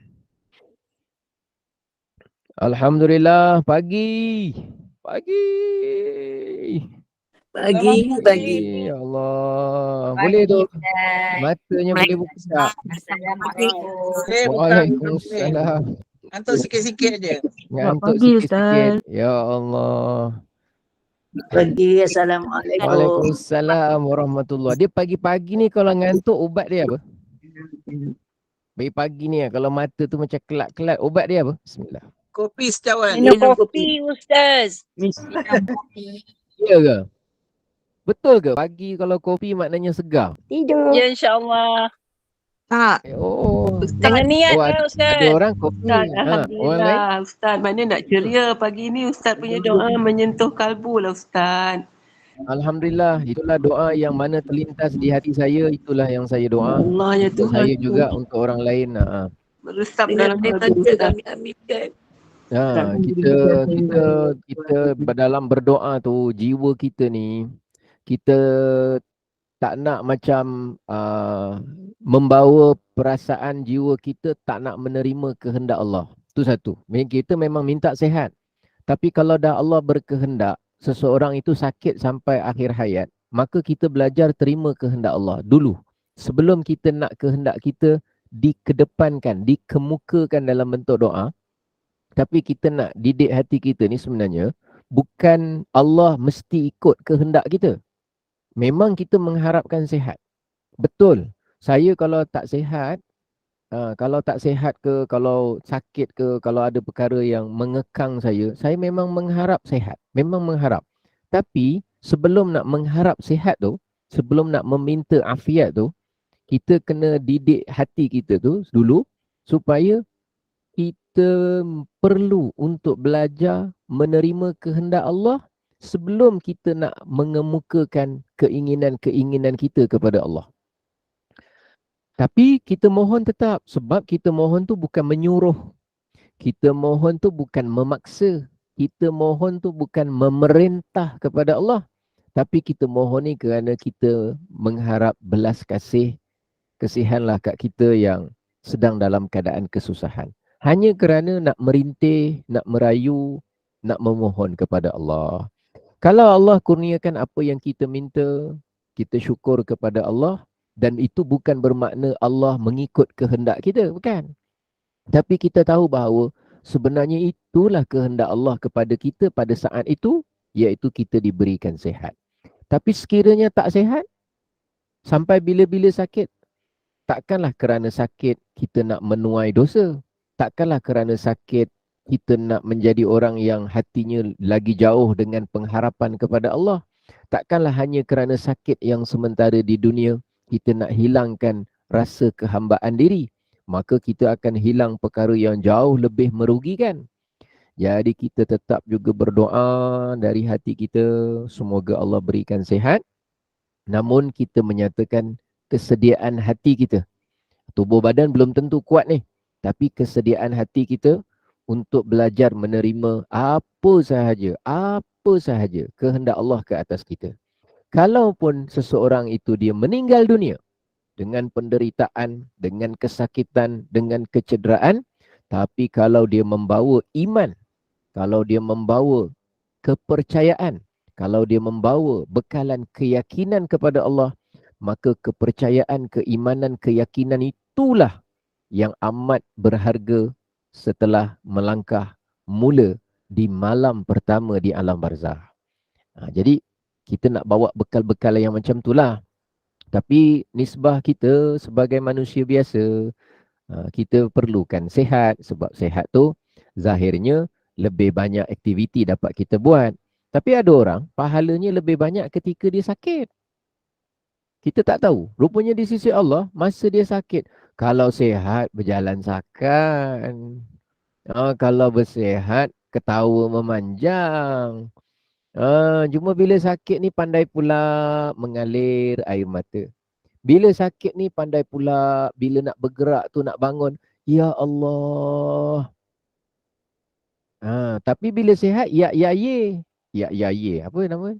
Alhamdulillah pagi. Pagi. Pagi. Ya Allah. Boleh tu. Matanya boleh buka. Assalamualaikum. Waalaikumsalam. Ngantuk sikit-sikit je. Ngantuk pagi, sikit-sikit. Ya Allah. Pagi. Assalamualaikum. Waalaikumsalam warahmatullahi. Dia pagi-pagi ni kalau ngantuk ubat dia apa? Pagi-pagi ni kalau mata tu macam kelat-kelat, ubat dia apa? Bismillah. Kopi secawan. Minum Minum kopi. kopi, Ustaz. Minum kopi. Ya ke? Betul ke? Pagi kalau kopi maknanya segar. Tidur. Ya, insyaAllah. Tak. Oh. Jangan niat Oh, ya, Ustaz. ada orang kopi. Ustaz, Orang lain? Alhamdulillah. Ustaz, mana nak ceria pagi ni Ustaz punya doa menyentuh kalbu lah Ustaz. Alhamdulillah, itulah doa yang mana terlintas di hati saya, itulah yang saya doa. Allah ya Untuk Tuhan. saya juga, untuk orang lain. Meresap Dengan dalam kalbu saja Ustaz. kami aminkan. Kita dalam berdoa tu, jiwa kita ni, kita tak nak macam membawa perasaan jiwa kita tak nak menerima kehendak Allah. Itu satu. Kita memang minta sihat. Tapi kalau dah Allah berkehendak, seseorang itu sakit sampai akhir hayat, maka kita belajar terima kehendak Allah dulu. Sebelum kita nak kehendak kita dikedepankan, dikemukakan dalam bentuk doa, tapi kita nak didik hati kita ni sebenarnya, bukan Allah mesti ikut kehendak kita. Memang kita mengharapkan sihat. Betul. Saya kalau tak sihat, kalau sakit ke, kalau ada perkara yang mengekang saya memang mengharap sihat. Memang mengharap. Tapi sebelum nak mengharap sihat tu, sebelum nak meminta afiat tu, kita kena didik hati kita tu dulu supaya kita perlu untuk belajar menerima kehendak Allah sebelum kita nak mengemukakan keinginan-keinginan kita kepada Allah. Tapi kita mohon tetap, sebab kita mohon tu bukan menyuruh. Kita mohon tu bukan memaksa. Kita mohon tu bukan memerintah kepada Allah. Tapi kita mohon ni kerana kita mengharap belas kasihanlah kat kita yang sedang dalam keadaan kesusahan. Hanya kerana nak merintih, nak merayu, nak memohon kepada Allah. Kalau Allah kurniakan apa yang kita minta, kita syukur kepada Allah. Dan itu bukan bermakna Allah mengikut kehendak kita, bukan. Tapi kita tahu bahawa sebenarnya itulah kehendak Allah kepada kita pada saat itu, iaitu kita diberikan sihat. Tapi sekiranya tak sihat, sampai bila-bila sakit, takkanlah kerana sakit kita nak menuai dosa. Takkanlah kerana sakit kita nak menjadi orang yang hatinya lagi jauh dengan pengharapan kepada Allah. Takkanlah hanya kerana sakit yang sementara di dunia, kita nak hilangkan rasa kehambaan diri. Maka kita akan hilang perkara yang jauh lebih merugikan. Jadi kita tetap juga berdoa dari hati kita, semoga Allah berikan sihat. Namun kita menyatakan kesediaan hati kita. Tubuh badan belum tentu kuat ni. Tapi kesediaan hati kita untuk belajar menerima apa sahaja kehendak Allah ke atas kita. Kalaupun seseorang itu dia meninggal dunia dengan penderitaan, dengan kesakitan, dengan kecederaan, tapi kalau dia membawa iman, kalau dia membawa kepercayaan, kalau dia membawa bekalan keyakinan kepada Allah, maka kepercayaan, keimanan, keyakinan itulah yang amat berharga setelah melangkah mula di malam pertama di alam barzah. Jadi kita nak bawa bekal-bekal yang macam itulah. Tapi nisbah kita sebagai manusia biasa, kita perlukan sihat. Sebab sihat tu zahirnya lebih banyak aktiviti dapat kita buat. Tapi ada orang pahalanya lebih banyak ketika dia sakit. Kita tak tahu. Rupanya di sisi Allah, masa dia sakit, kalau sehat berjalan sakan. Kalau bersehat ketawa memanjang. Cuma bila sakit ni pandai pula mengalir air mata. Bila sakit ni pandai pula bila nak bergerak tu nak bangun, ya Allah. Tapi bila sihat, ye. Ye. Apa nama?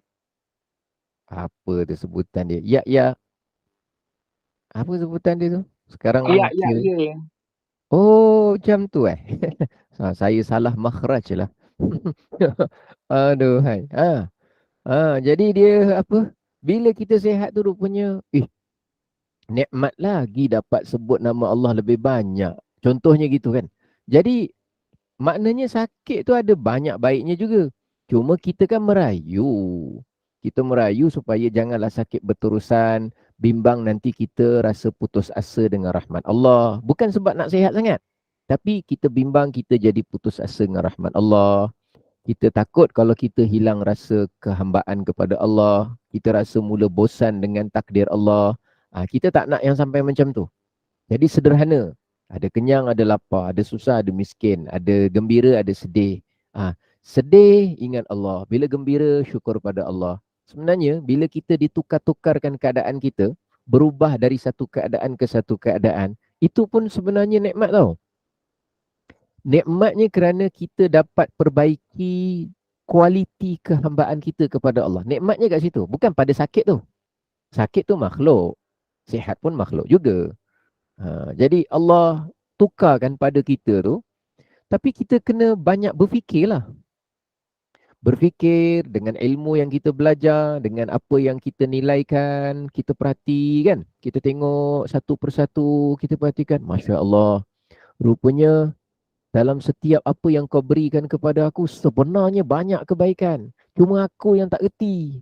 Apa tu sebutan dia? Apa sebutan dia tu? Sekarang kira. Oh, macam tu saya salah makhraj lah. Aduh, hai. Jadi dia apa? Bila kita sihat tu rupanya, nikmat lagi dapat sebut nama Allah lebih banyak. Contohnya gitu kan. Jadi maknanya sakit tu ada banyak baiknya juga. Cuma kita kan merayu. Kita merayu supaya janganlah sakit berterusan. Bimbang nanti kita rasa putus asa dengan rahmat Allah. Bukan sebab nak sihat sangat. Tapi kita bimbang kita jadi putus asa dengan rahmat Allah. Kita takut kalau kita hilang rasa kehambaan kepada Allah. Kita rasa mula bosan dengan takdir Allah. Kita tak nak yang sampai macam tu. Jadi sederhana. Ada kenyang, ada lapar, ada susah, ada miskin, ada gembira, ada sedih. Sedih, ingat Allah. Bila gembira, syukur pada Allah. Sebenarnya, bila kita ditukar-tukarkan keadaan kita, berubah dari satu keadaan ke satu keadaan, itu pun sebenarnya nikmat tau. Nikmatnya kerana kita dapat perbaiki kualiti kehambaan kita kepada Allah. Nikmatnya kat situ. Bukan pada sakit tu. Sakit tu makhluk. Sihat pun makhluk juga. Jadi Allah tukarkan pada kita tu. Tapi kita kena banyak berfikirlah. Berfikir dengan ilmu yang kita belajar, dengan apa yang kita nilaikan, kita perhati kan. Kita tengok satu persatu, kita perhatikan. Masya Allah. Rupanya dalam setiap apa yang kau berikan kepada aku, sebenarnya banyak kebaikan. Cuma aku yang tak reti.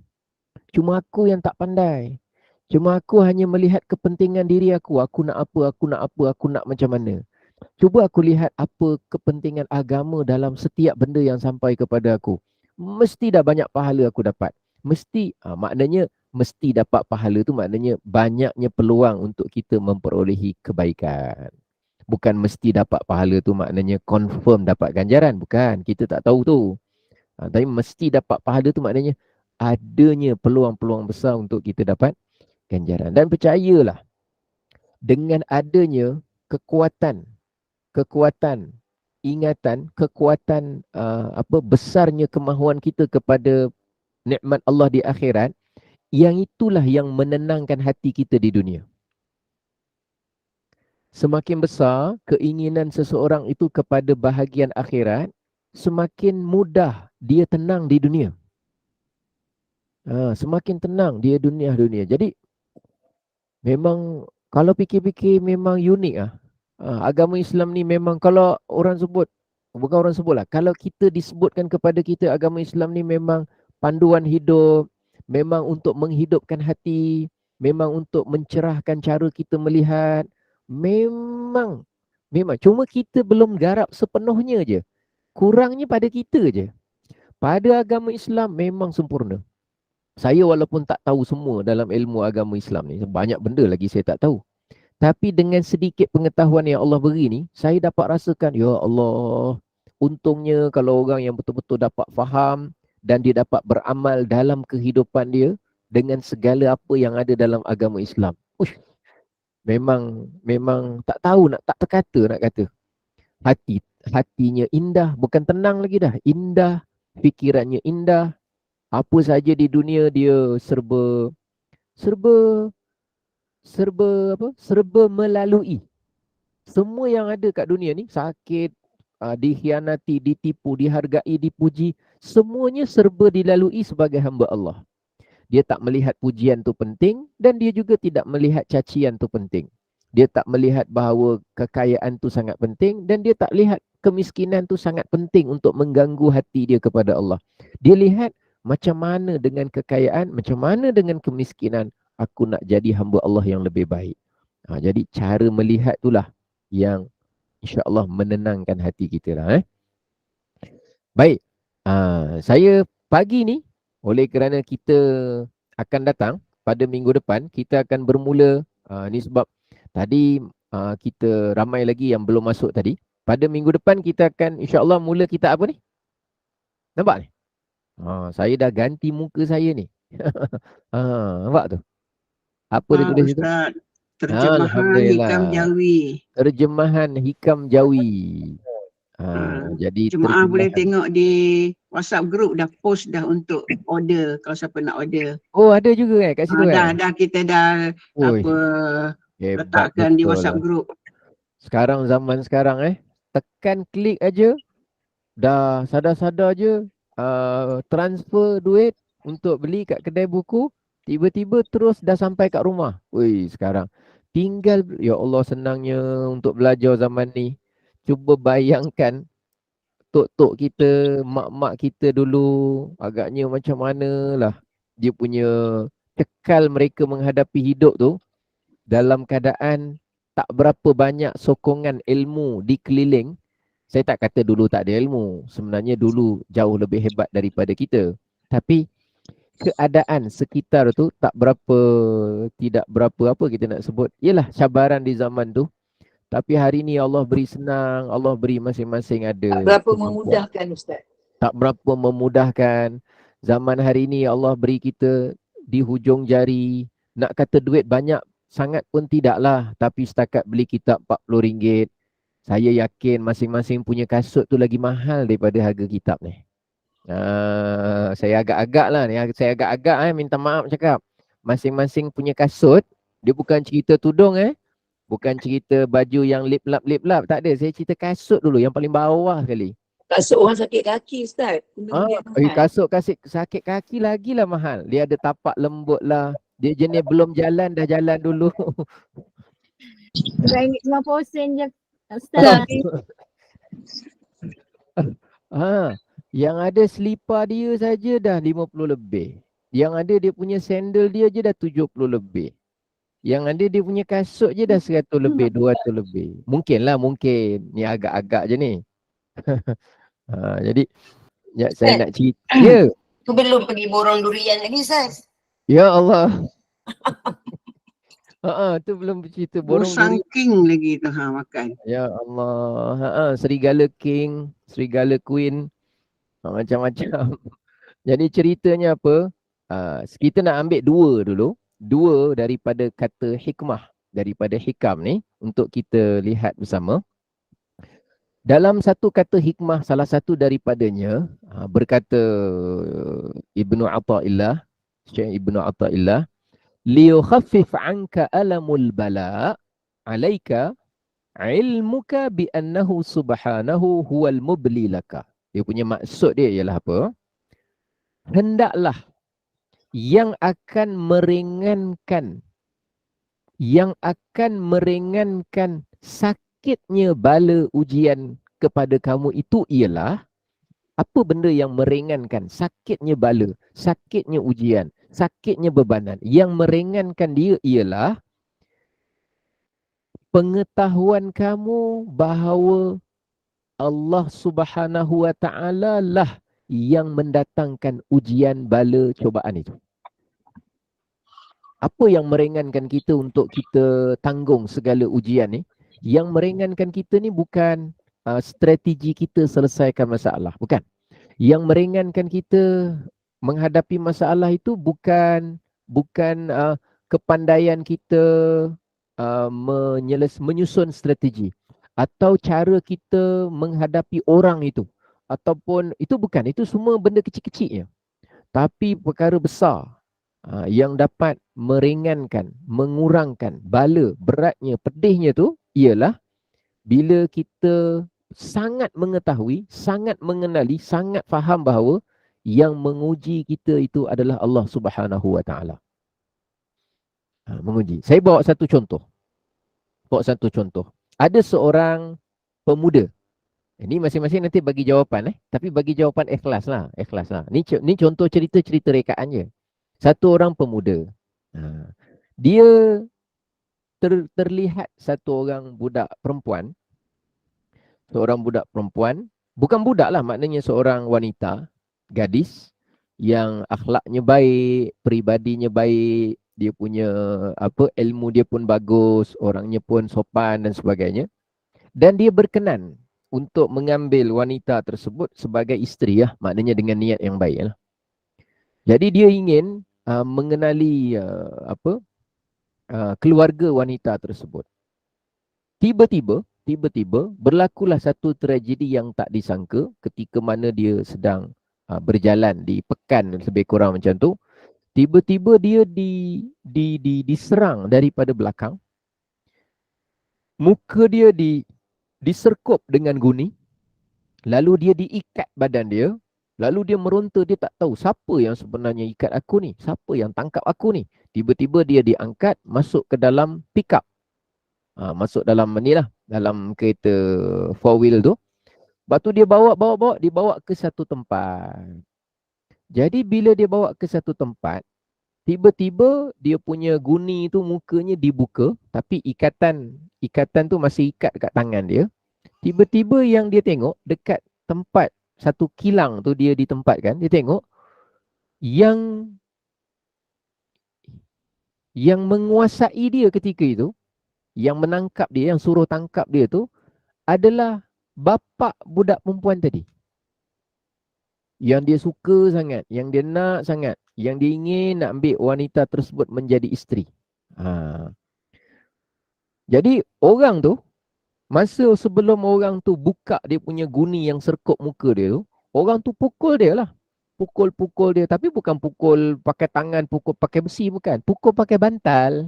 Cuma aku yang tak pandai. Cuma aku hanya melihat kepentingan diri aku. Aku nak apa, aku nak apa, aku nak macam mana. Cuba aku lihat apa kepentingan agama dalam setiap benda yang sampai kepada aku. Mesti dah banyak pahala aku dapat. Mesti, maknanya mesti dapat pahala tu maknanya banyaknya peluang untuk kita memperolehi kebaikan. Bukan mesti dapat pahala tu maknanya confirm dapat ganjaran. Bukan, kita tak tahu tu. Tapi mesti dapat pahala tu maknanya adanya peluang-peluang besar untuk kita dapat ganjaran. Dan percayalah, dengan adanya kekuatan, ingatan, kekuatan besarnya kemahuan kita kepada nikmat Allah di akhirat, yang itulah yang menenangkan hati kita di dunia. Semakin besar keinginan seseorang itu kepada bahagian akhirat, semakin mudah dia tenang di dunia. Semakin tenang dia dunia. Jadi memang kalau fikir-fikir memang unik . Agama Islam ni memang kalau orang sebut, bukan orang sebut lah, kalau kita disebutkan kepada kita agama Islam ni memang panduan hidup, memang untuk menghidupkan hati, memang untuk mencerahkan cara kita melihat, memang cuma kita belum garap sepenuhnya je. Kurangnya pada kita je. Pada agama Islam memang sempurna. Saya walaupun tak tahu semua dalam ilmu agama Islam ni, banyak benda lagi saya tak tahu. Tapi dengan sedikit pengetahuan yang Allah beri ni, saya dapat rasakan, ya Allah, untungnya kalau orang yang betul-betul dapat faham dan dia dapat beramal dalam kehidupan dia dengan segala apa yang ada dalam agama Islam. Memang tak tahu tak terkata nak kata. Hatinya indah, bukan tenang lagi dah, indah, fikirannya indah. Apa saja di dunia dia serba melalui. Semua yang ada kat dunia ni, sakit, dikhianati, ditipu, dihargai, dipuji, semuanya serba dilalui sebagai hamba Allah. Dia tak melihat pujian tu penting dan dia juga tidak melihat cacian tu penting. Dia tak melihat bahawa kekayaan tu sangat penting dan dia tak lihat kemiskinan tu sangat penting untuk mengganggu hati dia kepada Allah. Dia lihat macam mana dengan kekayaan, macam mana dengan kemiskinan, aku nak jadi hamba Allah yang lebih baik. Jadi cara melihat itulah yang insya-Allah menenangkan hati kita lah. Baik, saya pagi ni oleh kerana kita akan datang pada minggu depan kita akan bermula, ni sebab tadi kita ramai lagi yang belum masuk tadi. Pada minggu depan kita akan insya-Allah mula kitab apa ni? Nampak ni? Saya dah ganti muka saya ni. Nampak tu? Apa dia tulis itu? Ustaz, terjemahan Alhamdulillah. Hikam Jawi. Terjemahan Hikam Jawi. Jadi Jemaah boleh terjemahan. tengok di WhatsApp group dah post dah untuk order kalau siapa nak order. Oh, ada juga kat situ Dah kita dah Oi, apa hebat letakkan di betul WhatsApp lah. group. Sekarang zaman sekarang tekan klik aja dah sadar-sadar je transfer duit untuk beli kat kedai buku, tiba-tiba terus dah sampai kat rumah. Woi, sekarang tinggal, ya Allah senangnya untuk belajar zaman ni. Cuba bayangkan tok-tok kita, mak-mak kita dulu agaknya macam manalah dia punya kekal mereka menghadapi hidup tu dalam keadaan tak berapa banyak sokongan ilmu di keliling. Saya tak kata dulu tak ada ilmu. Sebenarnya dulu jauh lebih hebat daripada kita. Tapi keadaan sekitar tu tidak berapa apa kita nak sebut. Yalah cabaran di zaman tu. Tapi hari ni Allah beri senang, Allah beri masing-masing ada. Tak berapa memudahkan Ustaz. Tak berapa memudahkan. Zaman hari ni Allah beri kita di hujung jari. Nak kata duit banyak sangat pun tidaklah. Tapi setakat beli kitab RM40. Saya yakin masing-masing punya kasut tu lagi mahal daripada harga kitab ni. Saya agak-agak lah ni. Saya agak-agak minta maaf cakap. Masing-masing punya kasut, dia bukan cerita tudung bukan cerita baju yang lip-lap. Tak ada. Saya cerita kasut dulu yang paling bawah sekali. Kasut orang sakit kaki Ustaz. Kasut sakit kaki lagilah mahal. Dia ada tapak lembut lah. Dia jenis belum jalan dah jalan dulu. RM50 je Ustaz. Yang ada selipar dia saja dah 50 lebih. Yang ada dia punya sandal dia je dah 70 lebih. Yang ada dia punya kasut je dah 100 lebih, 200 lebih. Mungkin. Ni agak-agak je ni. Jadi saya nak cerita. Ya. Tu belum pergi borong durian lagi Ustaz. Ya Allah. Tu belum cerita borong Bosang duri. king lagi tu makan. Ya Allah. Serigala king, serigala queen. Macam-macam. Jadi ceritanya apa? Kita nak ambil dua daripada kata hikmah, daripada hikam ni untuk kita lihat bersama. Dalam satu kata hikmah, salah satu daripadanya berkata Ibnu Athaillah, Syekh Ibnu Athaillah, liyukhaffif anka alamul bala alaika ilmuka bi annahu subhanahu huwal mubli laka. Dia punya maksud dia ialah apa? Hendaklah yang akan meringankan sakitnya bala ujian kepada kamu itu ialah apa benda yang meringankan sakitnya bala, sakitnya ujian, sakitnya bebanan. Yang meringankan dia ialah pengetahuan kamu bahawa Allah Subhanahu wa Ta'ala lah yang mendatangkan ujian bala cubaan itu. Apa yang meringankan kita untuk kita tanggung segala ujian ni? Yang meringankan kita ni bukan strategi kita selesaikan masalah, bukan. Yang meringankan kita menghadapi masalah itu bukan kepandaian kita menyusun strategi atau cara kita menghadapi orang itu. Ataupun itu bukan, itu semua benda kecil-kecilnya. Tapi perkara besar yang dapat meringankan, mengurangkan bala, beratnya, pedihnya tu ialah bila kita sangat mengetahui, sangat mengenali, sangat faham bahawa yang menguji kita itu adalah Allah Subhanahu wa Ta'ala. Menguji. Saya bawa satu contoh. Ada seorang pemuda. Ini masing-masing nanti bagi jawapan tapi bagi jawapan ikhlas lah. Ni contoh cerita rekaan je. Satu orang pemuda. Dia terlihat satu orang budak perempuan. Seorang budak perempuan, bukan budak lah, maknanya seorang wanita, gadis yang akhlaknya baik, peribadinya baik, dia punya ilmu dia pun bagus, orangnya pun sopan dan sebagainya. Dan dia berkenan untuk mengambil wanita tersebut sebagai isteri lah, maknanya dengan niat yang baik lah. Jadi dia ingin mengenali keluarga wanita tersebut. Tiba-tiba berlakulah satu tragedi yang tak disangka ketika mana dia sedang berjalan di pekan lebih kurang macam tu. Tiba-tiba dia diserang daripada belakang. Muka dia diserkup dengan guni. Lalu dia diikat badan dia. Lalu dia meronta, dia tak tahu siapa yang sebenarnya ikat aku ni. Siapa yang tangkap aku ni. Tiba-tiba dia diangkat masuk ke dalam pick-up. Masuk dalam ni lah, dalam kereta 4-wheel tu. Lepas tu dia dibawa ke satu tempat. Jadi bila dia bawa ke satu tempat, tiba-tiba dia punya guni tu mukanya dibuka, tapi ikatan tu masih ikat kat tangan dia. Tiba-tiba yang dia tengok dekat tempat satu kilang tu dia ditempatkan, dia tengok yang menguasai dia ketika itu, yang menangkap dia, yang suruh tangkap dia tu adalah bapa budak perempuan tadi. Yang dia suka sangat, yang dia nak sangat, yang dia ingin nak ambil wanita tersebut menjadi isteri. Jadi orang tu, masa sebelum orang tu buka dia punya guni yang serkup muka dia tu, orang tu pukul dia lah. Pukul dia, tapi bukan pukul pakai tangan, pukul pakai besi, bukan. Pukul pakai bantal.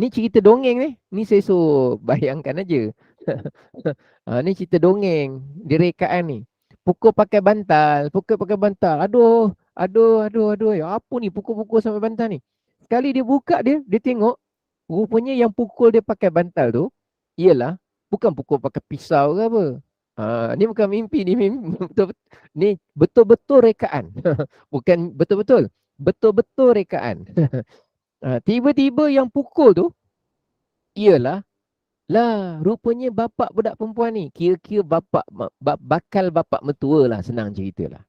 Ni cerita dongeng ni. Ni saya suruh bayangkan aja. Ni cerita dongeng, direkaan ni. Pukul pakai bantal. Aduh. Ya apa ni pukul-pukul sampai bantal ni? Sekali dia buka dia tengok. Rupanya yang pukul dia pakai bantal tu, ialah bukan pukul pakai pisau ke apa. Ni bukan mimpi, ni ni betul-betul rekaan. Bukan betul-betul. Betul-betul rekaan. Tiba-tiba yang pukul tu ialah rupanya bapak budak perempuan ni. Kira-kira bakal bapak mertua lah, senang ceritalah.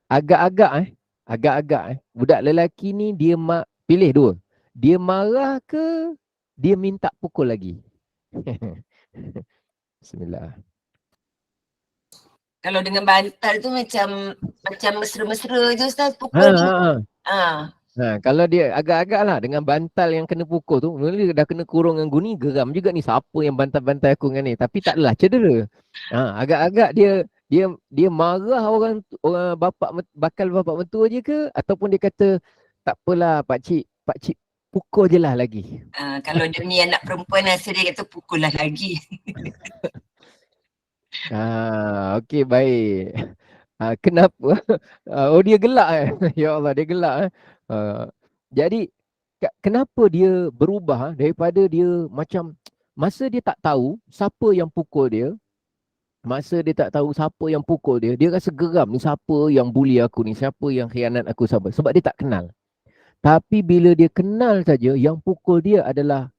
Agak-agak budak lelaki ni dia pilih dua. Dia marah ke dia minta pukul lagi? Bismillah. Kalau dengan bantal tu macam mesra-mesra je Ustaz pukul ni. Kalau dia agak-agak lah dengan bantal yang kena pukul tu, mula dah kena kurung dengan guni, geram juga ni siapa yang bantal-bantal aku dengan ni. Tapi tak adalah cedera. Agak-agak dia marah orang bakal bapak mertua je ke, ataupun dia kata tak apalah pak cik pukul je lah lagi. Kalau demi anak perempuan rasa dia kata pukul lah lagi. Okey, baik. Kenapa? Dia gelak Ya Allah, dia gelak Jadi kenapa dia berubah daripada dia macam masa dia tak tahu siapa yang pukul dia, dia rasa geram ni, siapa yang bully aku ni, siapa yang khianat aku, sebab dia tak kenal. Tapi bila dia kenal saja yang pukul dia adalah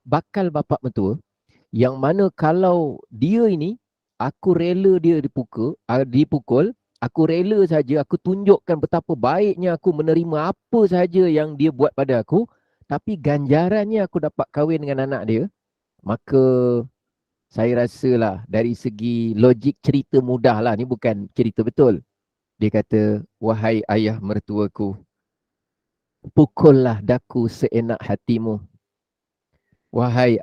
bakal bapak mertua, yang mana kalau dia ini aku rela dia dipukul, aku rela saja, aku tunjukkan betapa baiknya aku menerima apa saja yang dia buat pada aku, tapi ganjarannya aku dapat kahwin dengan anak dia. Maka saya rasalah dari segi logik cerita mudah lah, ni bukan cerita betul. Dia kata, wahai ayah mertuaku, pukullah daku seenak hatimu. Wahai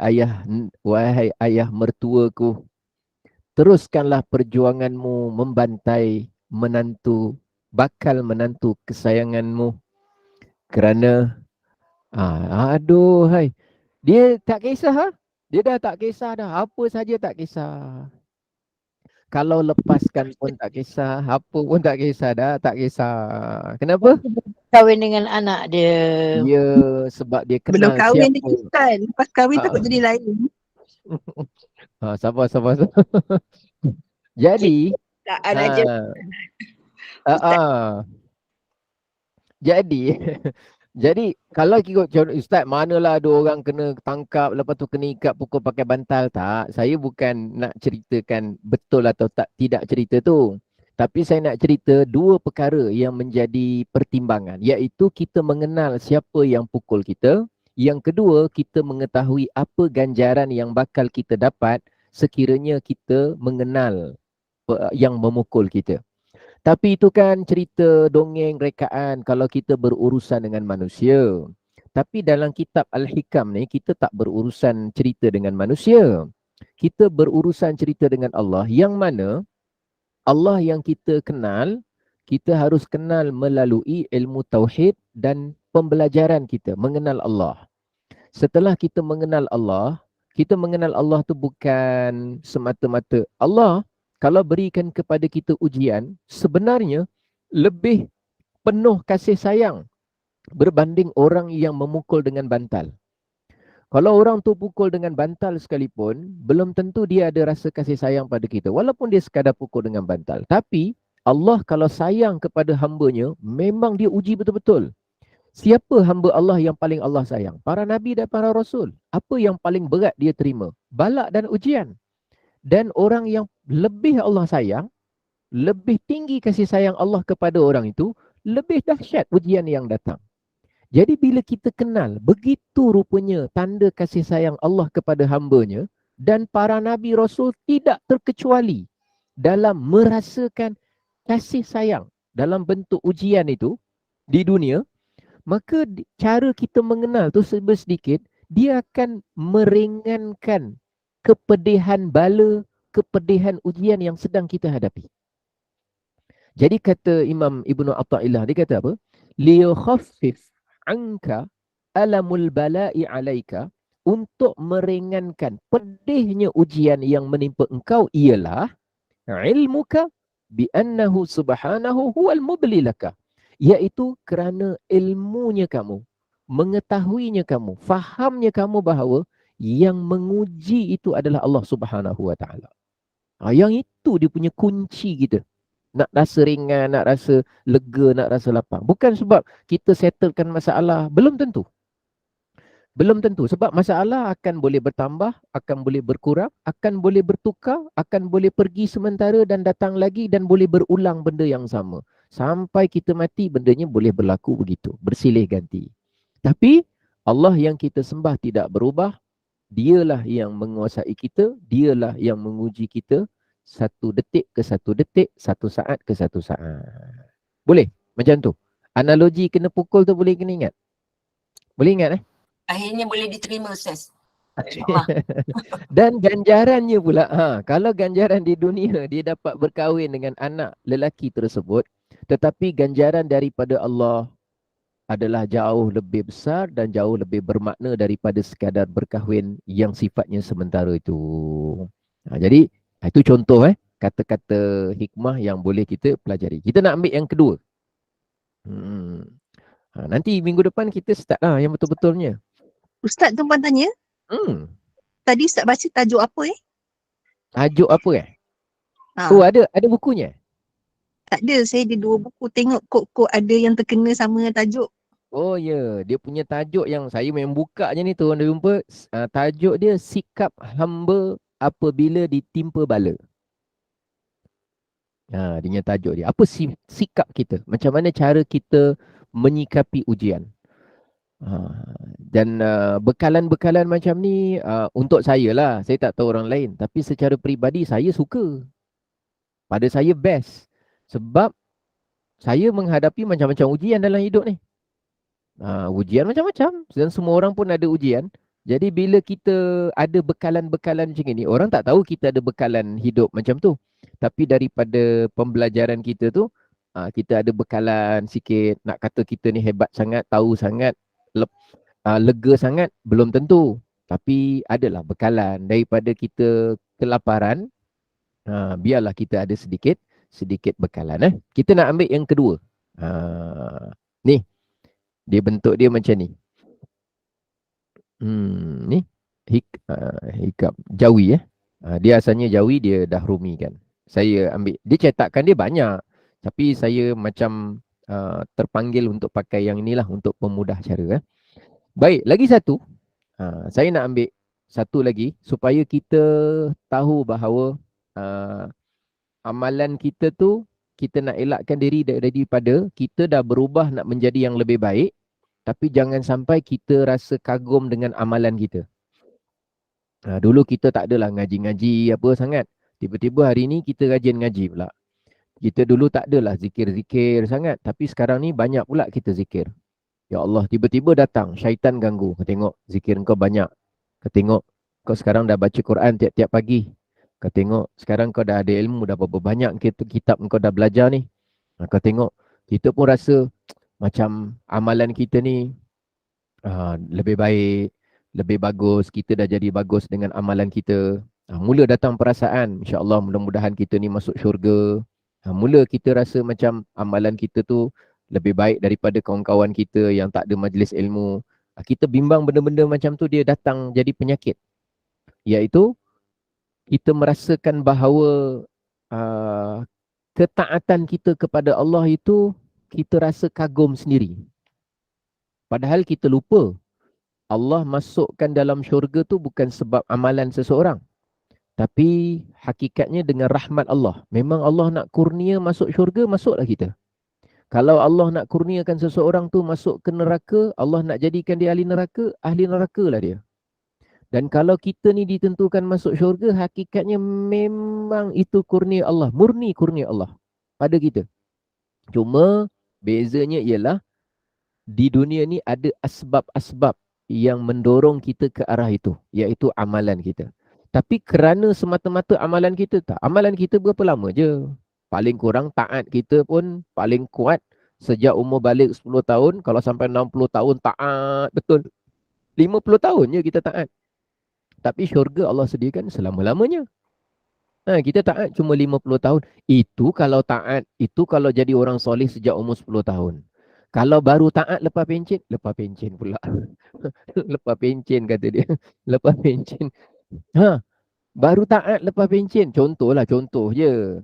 ayah mertuaku, teruskanlah perjuanganmu membantai bakal menantu kesayanganmu. Kerana dia tak kisah dia dah tak kisah dah, apa saja tak kisah. Kalau lepaskan pun tak kisah, apa pun tak kisah dah, tak kisah. Kenapa? Kahwin dengan anak dia. Ya, sebab dia Belum kenal kahwin siapa. lagi kan. Lepas kahwin takut jadi lain. Sabar. Jadi jadi kalau ikut Ustaz, manalah ada orang kena tangkap lepas tu kena ikat pukul pakai bantal, tak. Saya bukan nak ceritakan betul atau tidak cerita tu. Tapi saya nak cerita dua perkara yang menjadi pertimbangan, iaitu kita mengenal siapa yang pukul kita. Yang kedua, kita mengetahui apa ganjaran yang bakal kita dapat sekiranya kita mengenal yang memukul kita. Tapi itu kan cerita dongeng rekaan kalau kita berurusan dengan manusia. Tapi dalam kitab Al-Hikam ni, kita tak berurusan cerita dengan manusia. Kita berurusan cerita dengan Allah, yang mana Allah yang kita kenal, kita harus kenal melalui ilmu tauhid dan pembelajaran kita mengenal Allah. Setelah kita mengenal Allah tu bukan semata-mata Allah kalau berikan kepada kita ujian, sebenarnya lebih penuh kasih sayang berbanding orang yang memukul dengan bantal. Kalau orang tu pukul dengan bantal sekalipun, belum tentu dia ada rasa kasih sayang pada kita. Walaupun dia sekadar pukul dengan bantal. Tapi Allah kalau sayang kepada hambanya, memang dia uji betul-betul. Siapa hamba Allah yang paling Allah sayang? Para Nabi dan para Rasul. Apa yang paling berat dia terima? Balak dan ujian. Dan orang yang lebih Allah sayang, lebih tinggi kasih sayang Allah kepada orang itu, lebih dahsyat ujian yang datang. Jadi bila kita kenal begitu rupanya tanda kasih sayang Allah kepada hambanya, dan para Nabi Rasul tidak terkecuali dalam merasakan kasih sayang dalam bentuk ujian itu di dunia, maka cara kita mengenal tu sedikit, dia akan meringankan kepedihan bala, kepedihan ujian yang sedang kita hadapi. Jadi kata Imam Ibnu Athaillah, dia kata apa? Liyukhaffif anka alamul bala'i alaika, untuk meringankan pedihnya ujian yang menimpa engkau ialah ilmuka bi annahu subhanahu huwal mudli laka, iaitu kerana ilmunya kamu, mengetahuinya kamu, fahamnya kamu bahawa yang menguji itu adalah Allah Subhanahu wa taala. Yang itu dia punya kunci kita. Nak rasa ringan, nak rasa lega, nak rasa lapang. Bukan sebab kita settlekan masalah. Belum tentu. Belum tentu. Sebab masalah akan boleh bertambah, akan boleh berkurang, akan boleh bertukar, akan boleh pergi sementara dan datang lagi, dan boleh berulang benda yang sama. Sampai kita mati, bendanya boleh berlaku begitu. Bersilih ganti. Tapi Allah yang kita sembah tidak berubah. Dialah yang menguasai kita. Dialah yang menguji kita. Satu detik ke satu detik, satu saat ke satu saat. Boleh? Macam tu. Analogi kena pukul tu boleh kena ingat? Boleh ingat Akhirnya boleh diterima, Ustaz. Dan ganjarannya pula, kalau ganjaran di dunia dia dapat berkahwin dengan anak lelaki tersebut, tetapi ganjaran daripada Allah adalah jauh lebih besar dan jauh lebih bermakna daripada sekadar berkahwin yang sifatnya sementara itu. Jadi itu contoh kata-kata hikmah yang boleh kita pelajari. Kita nak ambil yang kedua. Nanti minggu depan kita start lah yang betul-betulnya. Ustaz tuan tanya, tadi Ustaz baca tajuk apa Tajuk apa Oh, ada bukunya? Tak ada, saya ada 2 buku. Tengok kod-kod ada yang terkena sama tajuk. Oh ya, dia punya tajuk yang saya memang buka je ni tu, anda jumpa. Tajuk dia Sikap Hamba Apabila Ditimpa Bala. Dia punya tajuk dia. Apa sikap kita? Macam mana cara kita menyikapi ujian? Dan bekalan-bekalan macam ni untuk saya lah. Saya tak tahu orang lain. Tapi secara peribadi saya suka. Pada saya best. Sebab saya menghadapi macam-macam ujian dalam hidup ni. Ujian macam-macam. Dan semua orang pun ada ujian. Jadi bila kita ada bekalan-bekalan macam ni, orang tak tahu kita ada bekalan hidup macam tu. Tapi daripada pembelajaran kita tu, kita ada bekalan sikit. Nak kata kita ni hebat sangat, tahu sangat, lega sangat, belum tentu. Tapi adalah bekalan. Daripada kita kelaparan, biarlah kita ada sedikit bekalan. Kita nak ambil yang kedua. Ni, dia bentuk dia macam ni. Ni hikam Jawi dia asalnya Jawi, dia dah Rumi kan. Saya ambil, dia cetakan dia banyak, tapi saya macam terpanggil untuk pakai yang inilah untuk memudah cara. Baik, lagi satu. Saya nak ambil satu lagi supaya kita tahu bahawa amalan kita tu kita nak elakkan diri daripada kita dah berubah nak menjadi yang lebih baik, tapi jangan sampai kita rasa kagum dengan amalan kita. Dulu kita tak adalah ngaji-ngaji apa sangat. Tiba-tiba hari ni kita rajin ngaji pula. Kita dulu tak adalah zikir-zikir sangat. Tapi sekarang ni banyak pula kita zikir. Ya Allah, tiba-tiba datang syaitan ganggu. Kau tengok zikir kau banyak. Kau tengok kau sekarang dah baca Quran tiap-tiap pagi. Kau tengok sekarang kau dah ada ilmu, dah berapa banyak kitab kau dah belajar ni. Kau tengok, kita pun rasa macam amalan kita ni lebih baik, lebih bagus, kita dah jadi bagus dengan amalan kita. Mula datang perasaan, insya-Allah mudah-mudahan kita ni masuk syurga. Mula kita rasa macam amalan kita tu lebih baik daripada kawan-kawan kita yang tak ada majlis ilmu. Kita bimbang benda-benda macam tu dia datang jadi penyakit. Iaitu kita merasakan bahawa ketaatan kita kepada Allah itu kita rasa kagum sendiri. Padahal kita lupa Allah masukkan dalam syurga tu bukan sebab amalan seseorang. Tapi hakikatnya dengan rahmat Allah. Memang Allah nak kurnia masuk syurga, masuklah kita. Kalau Allah nak kurniakan seseorang tu masuk ke neraka, Allah nak jadikan dia ahli neraka lah dia. Dan kalau kita ni ditentukan masuk syurga, hakikatnya memang itu kurnia Allah, murni kurnia Allah pada kita. Cuma bezanya ialah di dunia ni ada asbab-asbab yang mendorong kita ke arah itu, iaitu amalan kita. Tapi kerana semata-mata amalan kita tak. Amalan kita berapa lama je? Paling kurang taat kita pun paling kuat sejak umur balik 10 tahun. Kalau sampai 60 tahun taat betul. 50 tahun je kita taat. Tapi syurga Allah sediakan selama-lamanya. Kita taat cuma 50 tahun. Itu kalau taat, itu kalau jadi orang soleh sejak umur 10 tahun. Kalau baru taat lepas pencen pula. Lepas pencen kata dia. Lepas pencen. Baru taat lepas pencen. Contoh je.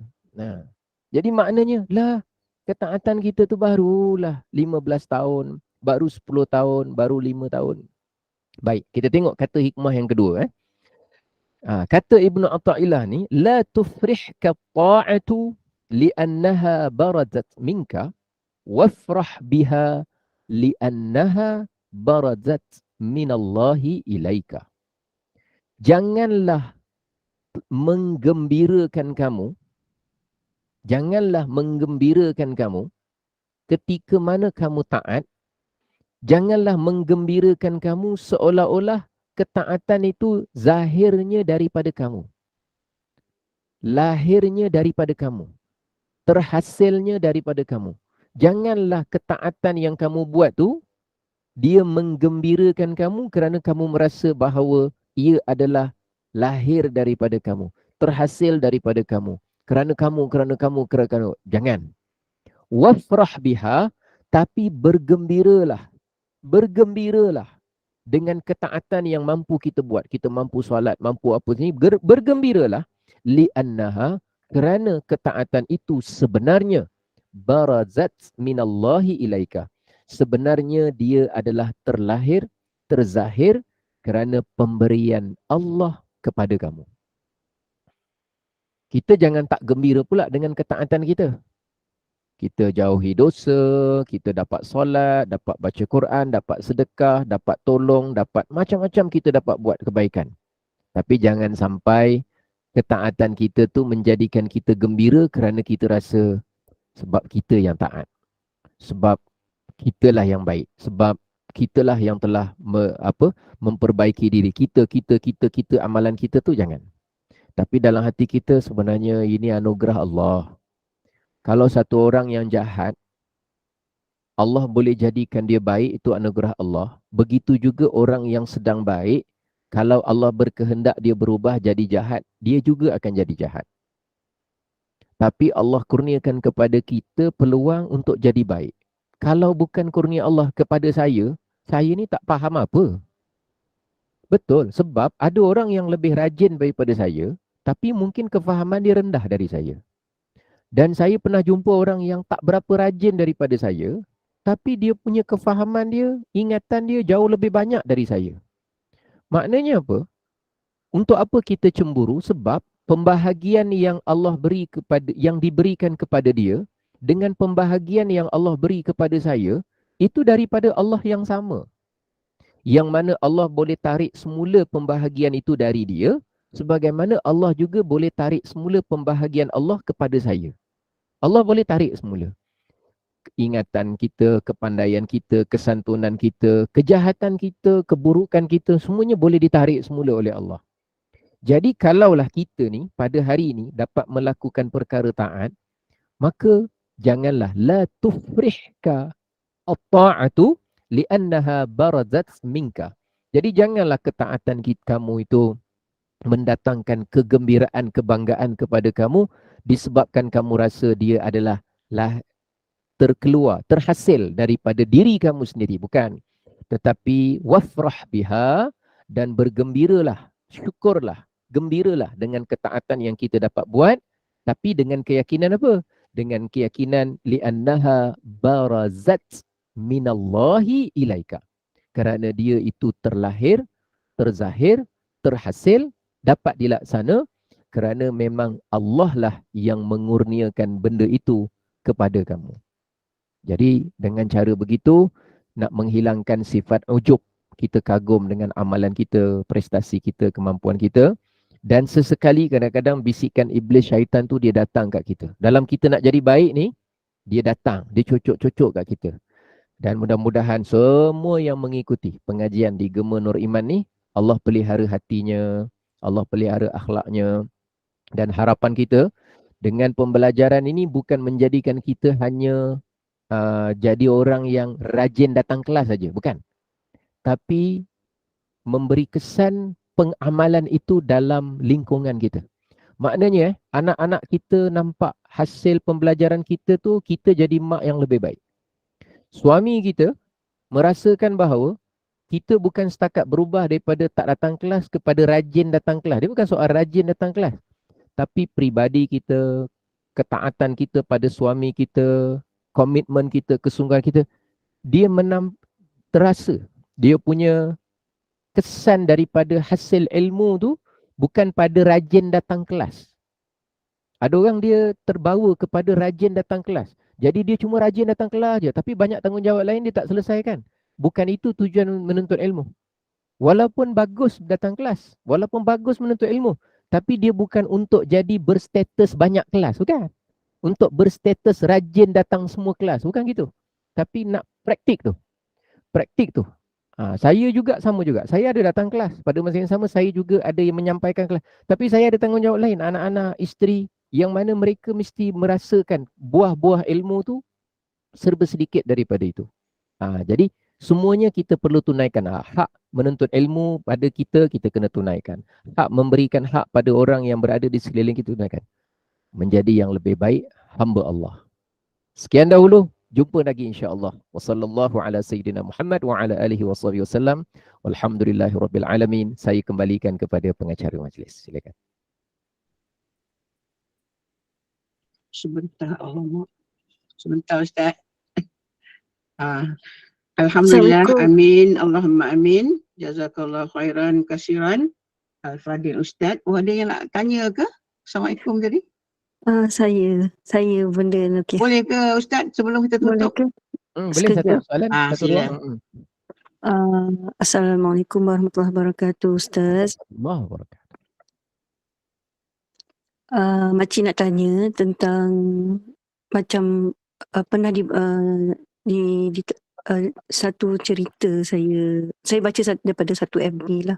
Jadi maknanya lah ketaatan kita tu barulah 15 tahun, baru 10 tahun, baru 5 tahun. Baik, kita tengok kata hikmah yang kedua. Kata Ibnu Athaillah ni, la tufrihka ta'atu li'annaha barazat minka wafrah biha li'annaha barazat minallahi ilaika. Janganlah menggembirakan kamu ketika mana kamu taat. Janganlah menggembirakan kamu seolah-olah ketaatan itu zahirnya daripada kamu. Lahirnya daripada kamu. Terhasilnya daripada kamu. Janganlah ketaatan yang kamu buat tu dia menggembirakan kamu kerana kamu merasa bahawa ia adalah lahir daripada kamu, terhasil daripada kamu. Kerana kamu. Jangan. Wafrah biha, tapi bergembiralah dengan ketaatan yang mampu kita buat. Kita mampu solat, mampu apa ni, bergembiralah li'annaha, kerana ketaatan itu sebenarnya barazat minallahi ilaika. Sebenarnya dia adalah terlahir, terzahir kerana pemberian Allah kepada kamu. Kita jangan tak gembira pula dengan ketaatan kita. Kita jauhi dosa, kita dapat solat, dapat baca Quran, dapat sedekah, dapat tolong, dapat macam-macam kita dapat buat kebaikan. Tapi jangan sampai ketaatan kita tu menjadikan kita gembira kerana kita rasa sebab kita yang taat. Sebab kitalah yang baik. Sebab kitalah yang telah memperbaiki diri kita, amalan kita tu jangan. Tapi dalam hati kita sebenarnya ini anugerah Allah. Kalau satu orang yang jahat, Allah boleh jadikan dia baik, itu anugerah Allah. Begitu juga orang yang sedang baik, kalau Allah berkehendak dia berubah jadi jahat, dia juga akan jadi jahat. Tapi Allah kurniakan kepada kita peluang untuk jadi baik. Kalau bukan kurnia Allah kepada saya ni tak faham apa. Betul, sebab ada orang yang lebih rajin daripada saya, tapi mungkin kefahaman dia rendah dari saya. Dan saya pernah jumpa orang yang tak berapa rajin daripada saya, tapi dia punya kefahaman dia, ingatan dia jauh lebih banyak dari saya. Maknanya apa? Untuk apa kita cemburu? Sebab pembahagian yang Allah beri kepada, yang diberikan kepada dia dengan pembahagian yang Allah beri kepada saya, itu daripada Allah yang sama. Yang mana Allah boleh tarik semula pembahagian itu dari dia, sebagaimana Allah juga boleh tarik semula pembahagian Allah kepada saya. Allah boleh tarik semula. Ingatan kita, kepandaian kita, kesantunan kita, kejahatan kita, keburukan kita, semuanya boleh ditarik semula oleh Allah. Jadi kalaulah kita ni pada hari ini dapat melakukan perkara taat, maka janganlah la tufrihka at-ta'atu li'annaha barazat minka. Jadi janganlah ketaatan kamu itu mendatangkan kegembiraan, kebanggaan kepada kamu disebabkan kamu rasa dia adalah terkeluar, terhasil daripada diri kamu sendiri. Bukan. Tetapi wafrah biha, dan bergembiralah, syukurlah, gembiralah dengan ketaatan yang kita dapat buat, tapi dengan keyakinan apa? Dengan keyakinan li'annaha barazat minallahi ilaika. Kerana dia itu terlahir, terzahir, terhasil, dapat dilaksana kerana memang Allah lah yang mengurniakan benda itu kepada kamu. Jadi dengan cara begitu nak menghilangkan sifat ujub, kita kagum dengan amalan kita, prestasi kita, kemampuan kita, dan sesekali kadang-kadang bisikan iblis syaitan tu dia datang kat kita. Dalam kita nak jadi baik ni, dia datang, dia cocok-cocok kat kita. Dan mudah-mudahan semua yang mengikuti pengajian di Gema Nur Iman ni, Allah pelihara hatinya, Allah pelihara akhlaknya, dan harapan kita dengan pembelajaran ini bukan menjadikan kita hanya jadi orang yang rajin datang kelas saja, bukan. Tapi memberi kesan pengamalan itu dalam lingkungan kita. Maknanya anak-anak kita nampak hasil pembelajaran kita tu, kita jadi mak yang lebih baik. Suami kita merasakan bahawa kita bukan setakat berubah daripada tak datang kelas kepada rajin datang kelas. Dia bukan soal rajin datang kelas. Tapi pribadi kita, ketaatan kita pada suami kita, komitmen kita, kesungguhan kita, dia terasa. Dia punya kesan daripada hasil ilmu tu bukan pada rajin datang kelas. Ada orang dia terbawa kepada rajin datang kelas. Jadi dia cuma rajin datang kelas je, tapi banyak tanggungjawab lain dia tak selesaikan. Bukan itu tujuan menuntut ilmu. Walaupun bagus datang kelas, walaupun bagus menuntut ilmu, tapi dia bukan untuk jadi berstatus banyak kelas, bukan. Untuk berstatus rajin datang semua kelas, bukan gitu. Tapi nak praktik tu. Praktik tu. Saya juga sama juga. Saya ada datang kelas. Pada masa yang sama saya juga ada yang menyampaikan kelas. Tapi saya ada tanggungjawab lain. Anak-anak, isteri yang mana mereka mesti merasakan buah-buah ilmu tu serba sedikit daripada itu. Jadi semuanya kita perlu tunaikan. Hak menuntut ilmu pada kita, kita kena tunaikan. Hak memberikan hak pada orang yang berada di sekeliling kita tunaikan. Menjadi yang lebih baik hamba Allah. Sekian dahulu. Jumpa lagi insya-Allah. Wassallallahu ala sayyidina Muhammad wa ala alihi washabihi wasallam. Walhamdulillahirabbil alamin. Saya kembalikan kepada pengacara majlis. Silakan. Sebentar Allah. Sebentar Ustaz. Alhamdulillah, amin, Allahumma amin. Jazakallah khairan kasiran. Al-Fadil Ustaz. Ada yang nak tanya ke? Assalamualaikum tadi. Saya benda Nukiah. Boleh ke Ustaz sebelum kita tutup? Boleh ke? Boleh satu soalan, satu ruang. Assalamualaikum warahmatullahi wabarakatuh Ustaz. Warahmatullahi wabarakatuh. Makcik nak tanya tentang macam pernah di satu cerita saya baca daripada satu FB lah.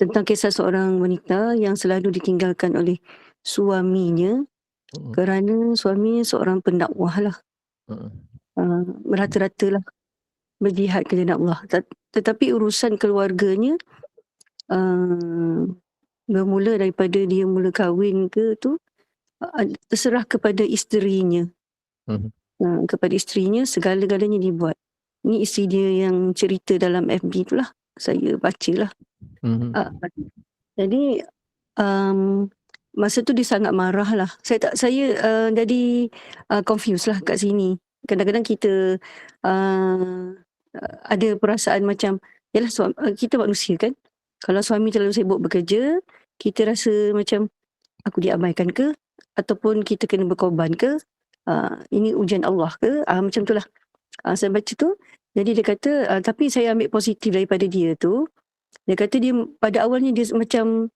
Tentang kisah seorang wanita yang selalu ditinggalkan oleh suaminya kerana suaminya seorang pendakwah lah. Merata-rata lah berjihad ke jalan Allah. Tetapi urusan keluarganya bermula daripada dia mula kahwin ke tu terserah kepada isterinya. Kepada isterinya segala-galanya dibuat. Ni isteri dia yang cerita dalam FB tu lah. Saya baca lah. Jadi masa tu dia sangat marah lah. Saya jadi confused lah kat sini. Kadang-kadang kita ada perasaan macam, yalah kita manusia kan. Kalau suami terlalu sibuk bekerja, kita rasa macam aku diabaikan ke, ataupun kita kena berkorban ke, ini ujian Allah ke, macam tu lah. Saya baca tu, jadi dia kata, tapi saya ambil positif daripada dia tu. Dia kata dia pada awalnya dia macam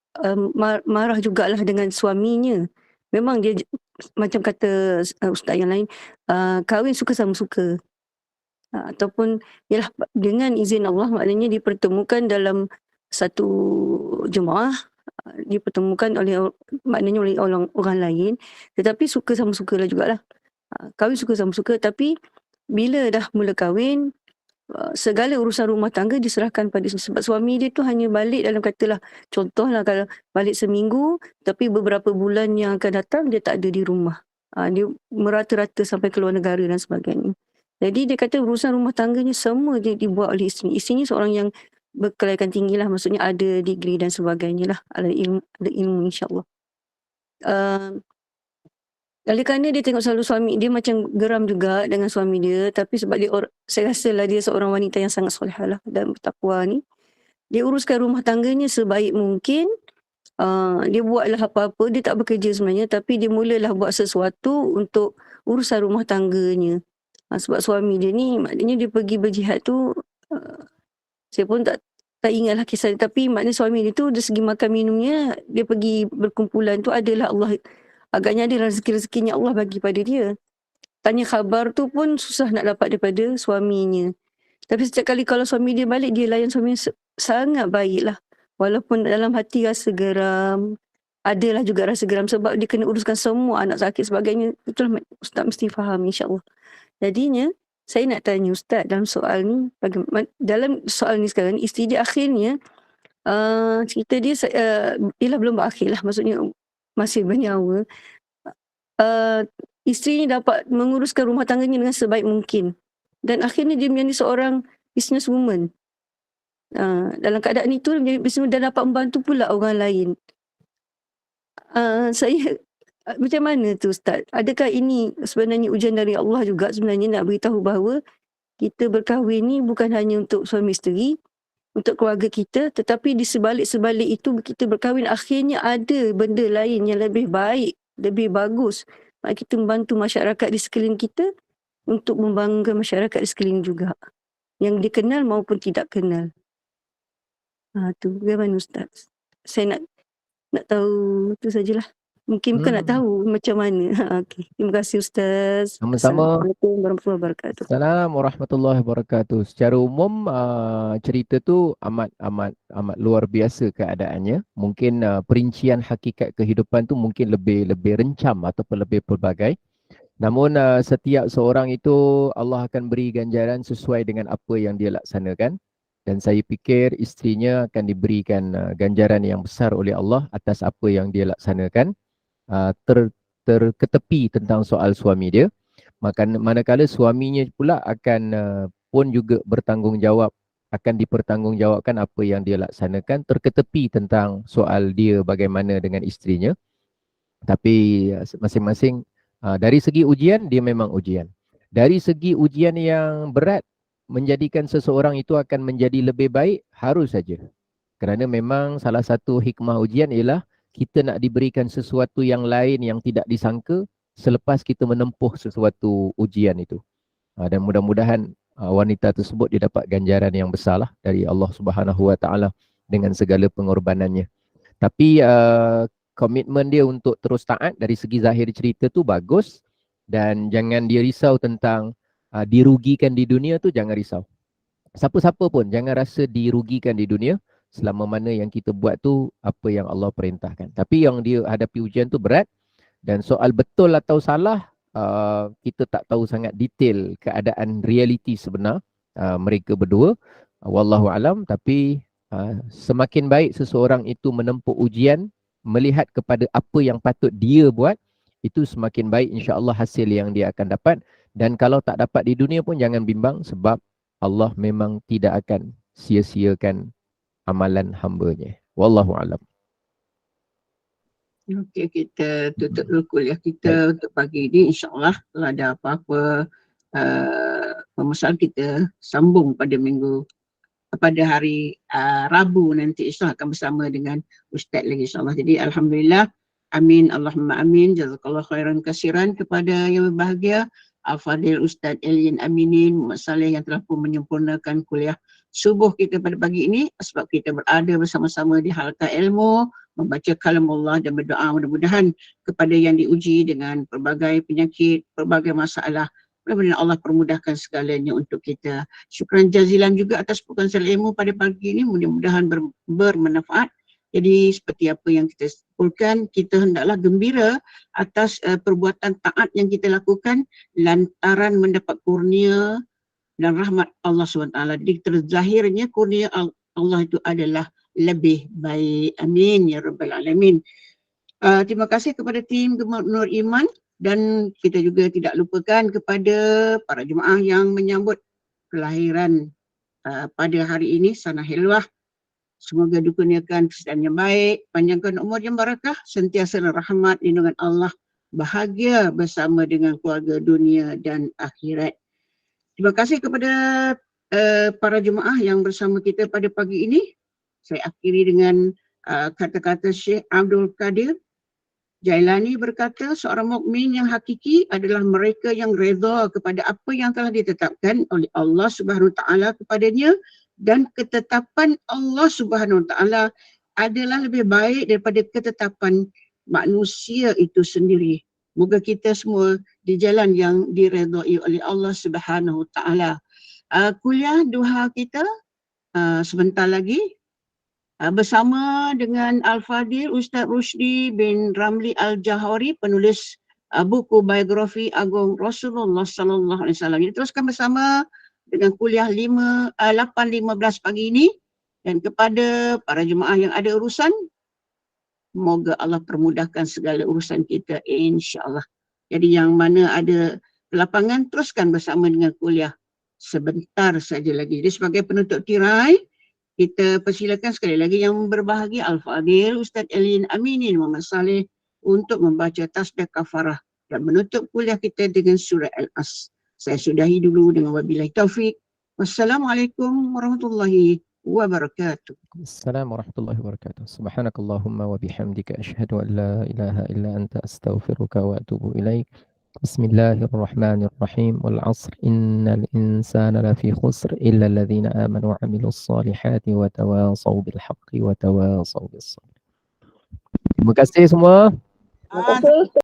marah jugalah dengan suaminya. Memang dia macam kata ustaz yang lain, kahwin suka sama suka. Ataupun yalah, dengan izin Allah, maknanya dipertemukan dalam satu jemaah, dipertemukan maknanya oleh orang lain, tetapi suka sama suka lah jugalah. Kahwin suka sama suka, tapi bila dah mula kahwin, segala urusan rumah tangga diserahkan pada sebab suami dia tu hanya balik dalam katalah, contohlah kalau balik seminggu, tapi beberapa bulan yang akan datang dia tak ada di rumah. Dia merata-rata sampai keluar negara dan sebagainya. Jadi dia kata urusan rumah tangganya semua dia dibuat oleh isteri. Isterinya seorang yang berkelayakan tinggi lah, maksudnya ada degree dan sebagainya lah, ada ilmu insyaAllah. Oleh kerana dia tengok selalu suami dia macam geram juga dengan suami dia, tapi sebab dia saya rasa lah dia seorang wanita yang sangat solehah lah dan bertakwa ni, dia uruskan rumah tangganya sebaik mungkin. Dia buatlah apa-apa, dia tak bekerja sebenarnya, tapi dia mulalah buat sesuatu untuk urusan rumah tangganya. Sebab suami dia ni maknanya dia pergi berjihad tu, saya pun tak ingatlah kisah dia, tapi maknanya suami dia tu dari segi makan minumnya, dia pergi berkumpulan tu adalah Allah, agaknya ada rezeki-rezekinya Allah bagi pada dia. Tanya khabar tu pun susah nak dapat daripada suaminya. Tapi setiap kali kalau suami dia balik, dia layan suami sangat baik lah. Walaupun dalam hati rasa geram, adalah juga rasa geram sebab dia kena uruskan semua anak sakit sebagainya. Itulah Ustaz mesti faham insyaAllah. Jadinya, saya nak tanya Ustaz dalam soal ni, dalam soal ni sekarang, isteri dia akhirnya, cerita dia, ialah belum berakhir lah, maksudnya masih bernyawa. Isteri ni dapat menguruskan rumah tangganya dengan sebaik mungkin. Dan akhirnya dia menjadi seorang businesswoman. Dalam keadaan itu, dia menjadi businesswoman dan dapat membantu pula orang lain. Saya macam mana tu Ustaz? Adakah ini sebenarnya ujian dari Allah juga sebenarnya nak beritahu bahawa kita berkahwin ni bukan hanya untuk suami isteri, untuk keluarga kita, tetapi di sebalik-sebalik itu kita berkahwin akhirnya ada benda lain yang lebih baik, lebih bagus. Kita membantu masyarakat di sekeliling kita untuk membangunkan masyarakat di sekeliling juga. Yang dikenal maupun tidak kenal. Tu bagaimana Ustaz? Saya nak tahu tu sajalah. Mungkin bukan nak tahu macam mana. Okey. Terima kasih Ustaz. Sama-sama. Assalamualaikum warahmatullahi wabarakatuh. Assalamualaikum warahmatullahi wabarakatuh. Secara umum cerita tu amat luar biasa keadaannya. Mungkin perincian hakikat kehidupan tu mungkin lebih rencam ataupun lebih pelbagai. Namun setiap seorang itu Allah akan beri ganjaran sesuai dengan apa yang dia laksanakan. Dan saya fikir isterinya akan diberikan ganjaran yang besar oleh Allah atas apa yang dia laksanakan. Terketepi tentang soal suami dia. Manakala suaminya pula akan pun juga bertanggungjawab, akan dipertanggungjawabkan apa yang dia laksanakan, terketepi tentang soal dia bagaimana dengan isterinya. Tapi masing-masing dari segi ujian, dia memang ujian. Dari segi ujian yang berat, menjadikan seseorang itu akan menjadi lebih baik, harus saja. Kerana memang salah satu hikmah ujian ialah kita nak diberikan sesuatu yang lain yang tidak disangka selepas kita menempuh sesuatu ujian itu. Dan mudah-mudahan wanita tersebut dia dapat ganjaran yang besar lah dari Allah Subhanahu Wa Taala dengan segala pengorbanannya. Tapi komitmen dia untuk terus taat dari segi zahir cerita tu bagus, dan jangan dia risau tentang dirugikan di dunia tu, jangan risau. Siapa-siapa pun jangan rasa dirugikan di dunia selama mana yang kita buat tu apa yang Allah perintahkan. Tapi yang dia hadapi ujian tu berat, dan soal betul atau salah kita tak tahu sangat detail keadaan realiti sebenar mereka berdua, wallahu alam. Tapi semakin baik seseorang itu menempuh ujian melihat kepada apa yang patut dia buat, itu semakin baik insya-Allah hasil yang dia akan dapat. Dan kalau tak dapat di dunia pun jangan bimbang, sebab Allah memang tidak akan sia-siakan amalan hamba-Nya. Wallahu alam. Okey, kita tutup dulu kuliah kita untuk pagi ini. InsyaAllah kalau ada apa-apa permasalahan kita sambung pada minggu pada hari Rabu nanti insya akan bersama dengan Ustaz lagi insyaAllah. Jadi Alhamdulillah, amin, Allahumma amin, jazakallah khairan kasiran kepada yang berbahagia Al-Fadhil Ustaz Alien Aminin Muhammad Saleh yang telah pun menyempurnakan kuliah subuh kita pada pagi ini, sebab kita berada bersama-sama di halqa ilmu, membaca kalam Allah dan berdoa mudah-mudahan kepada yang diuji dengan pelbagai penyakit, pelbagai masalah, mudah-mudahan Allah permudahkan segalanya untuk kita. Syukran jazilan juga atas perkongsian ilmu pada pagi ini, mudah-mudahan bermanfaat. Jadi seperti apa yang kita simpulkan, kita hendaklah gembira atas perbuatan taat yang kita lakukan lantaran mendapat kurnia dan rahmat Allah SWT. Jadi terzahirnya kurnia Allah itu adalah lebih baik. Amin ya Rabbal Alamin. Terima kasih kepada tim Nur Iman, dan kita juga tidak lupakan kepada para jemaah yang menyambut kelahiran pada hari ini, Sana Hilwah. Semoga dikurniakan kesehatan yang baik, panjangkan umur yang barakah, sentiasa rahmat, lindungan Allah, bahagia bersama dengan keluarga dunia dan akhirat. Terima kasih kepada para jemaah yang bersama kita pada pagi ini. Saya akhiri dengan kata-kata Syekh Abdul Qadir Jailani berkata, seorang mukmin yang hakiki adalah mereka yang redha kepada apa yang telah ditetapkan oleh Allah Subhanahu Wa Taala kepadanya, dan ketetapan Allah Subhanahu Wa Taala adalah lebih baik daripada ketetapan manusia itu sendiri. Moga kita semua di jalan yang diredai oleh Allah Subhanahu Wa Taala. Kuliah duha kita sebentar lagi bersama dengan Al-Fadhil Ustaz Rushdi bin Ramli Al-Jahari, penulis buku biografi Agung Rasulullah Sallallahu Alaihi Wasallam. Jadi teruskan bersama dengan kuliah 8.15 pagi ini, dan kepada para jemaah yang ada urusan, moga Allah permudahkan segala urusan kita insya-Allah. Jadi yang mana ada kelapangan, teruskan bersama dengan kuliah sebentar saja lagi. Jadi sebagai penutup tirai, kita persilakan sekali lagi yang berbahagia Al-Fadhil Ustaz Alien Aminin Muhammad Saleh untuk membaca tasbih kafarah dan menutup kuliah kita dengan surah Al-As. Saya sudahi dulu dengan wabillahi taufik. Wassalamualaikum warahmatullahi wabarakatuh. Assalamualaikum warahmatullahi wabarakatuh. Subhanakallahumma wa bihamdika asyhadu an la ilaha illa anta astaghfiruka wa atubu ilaik. Bismillahirrahmanirrahim. Wal 'asr innal insana lafi khusr illa alladhina amanu wa 'amilus solihati wa tawasaw bil haqqi wa tawasaw bis sabr. Terima kasih semua. Terima kasih.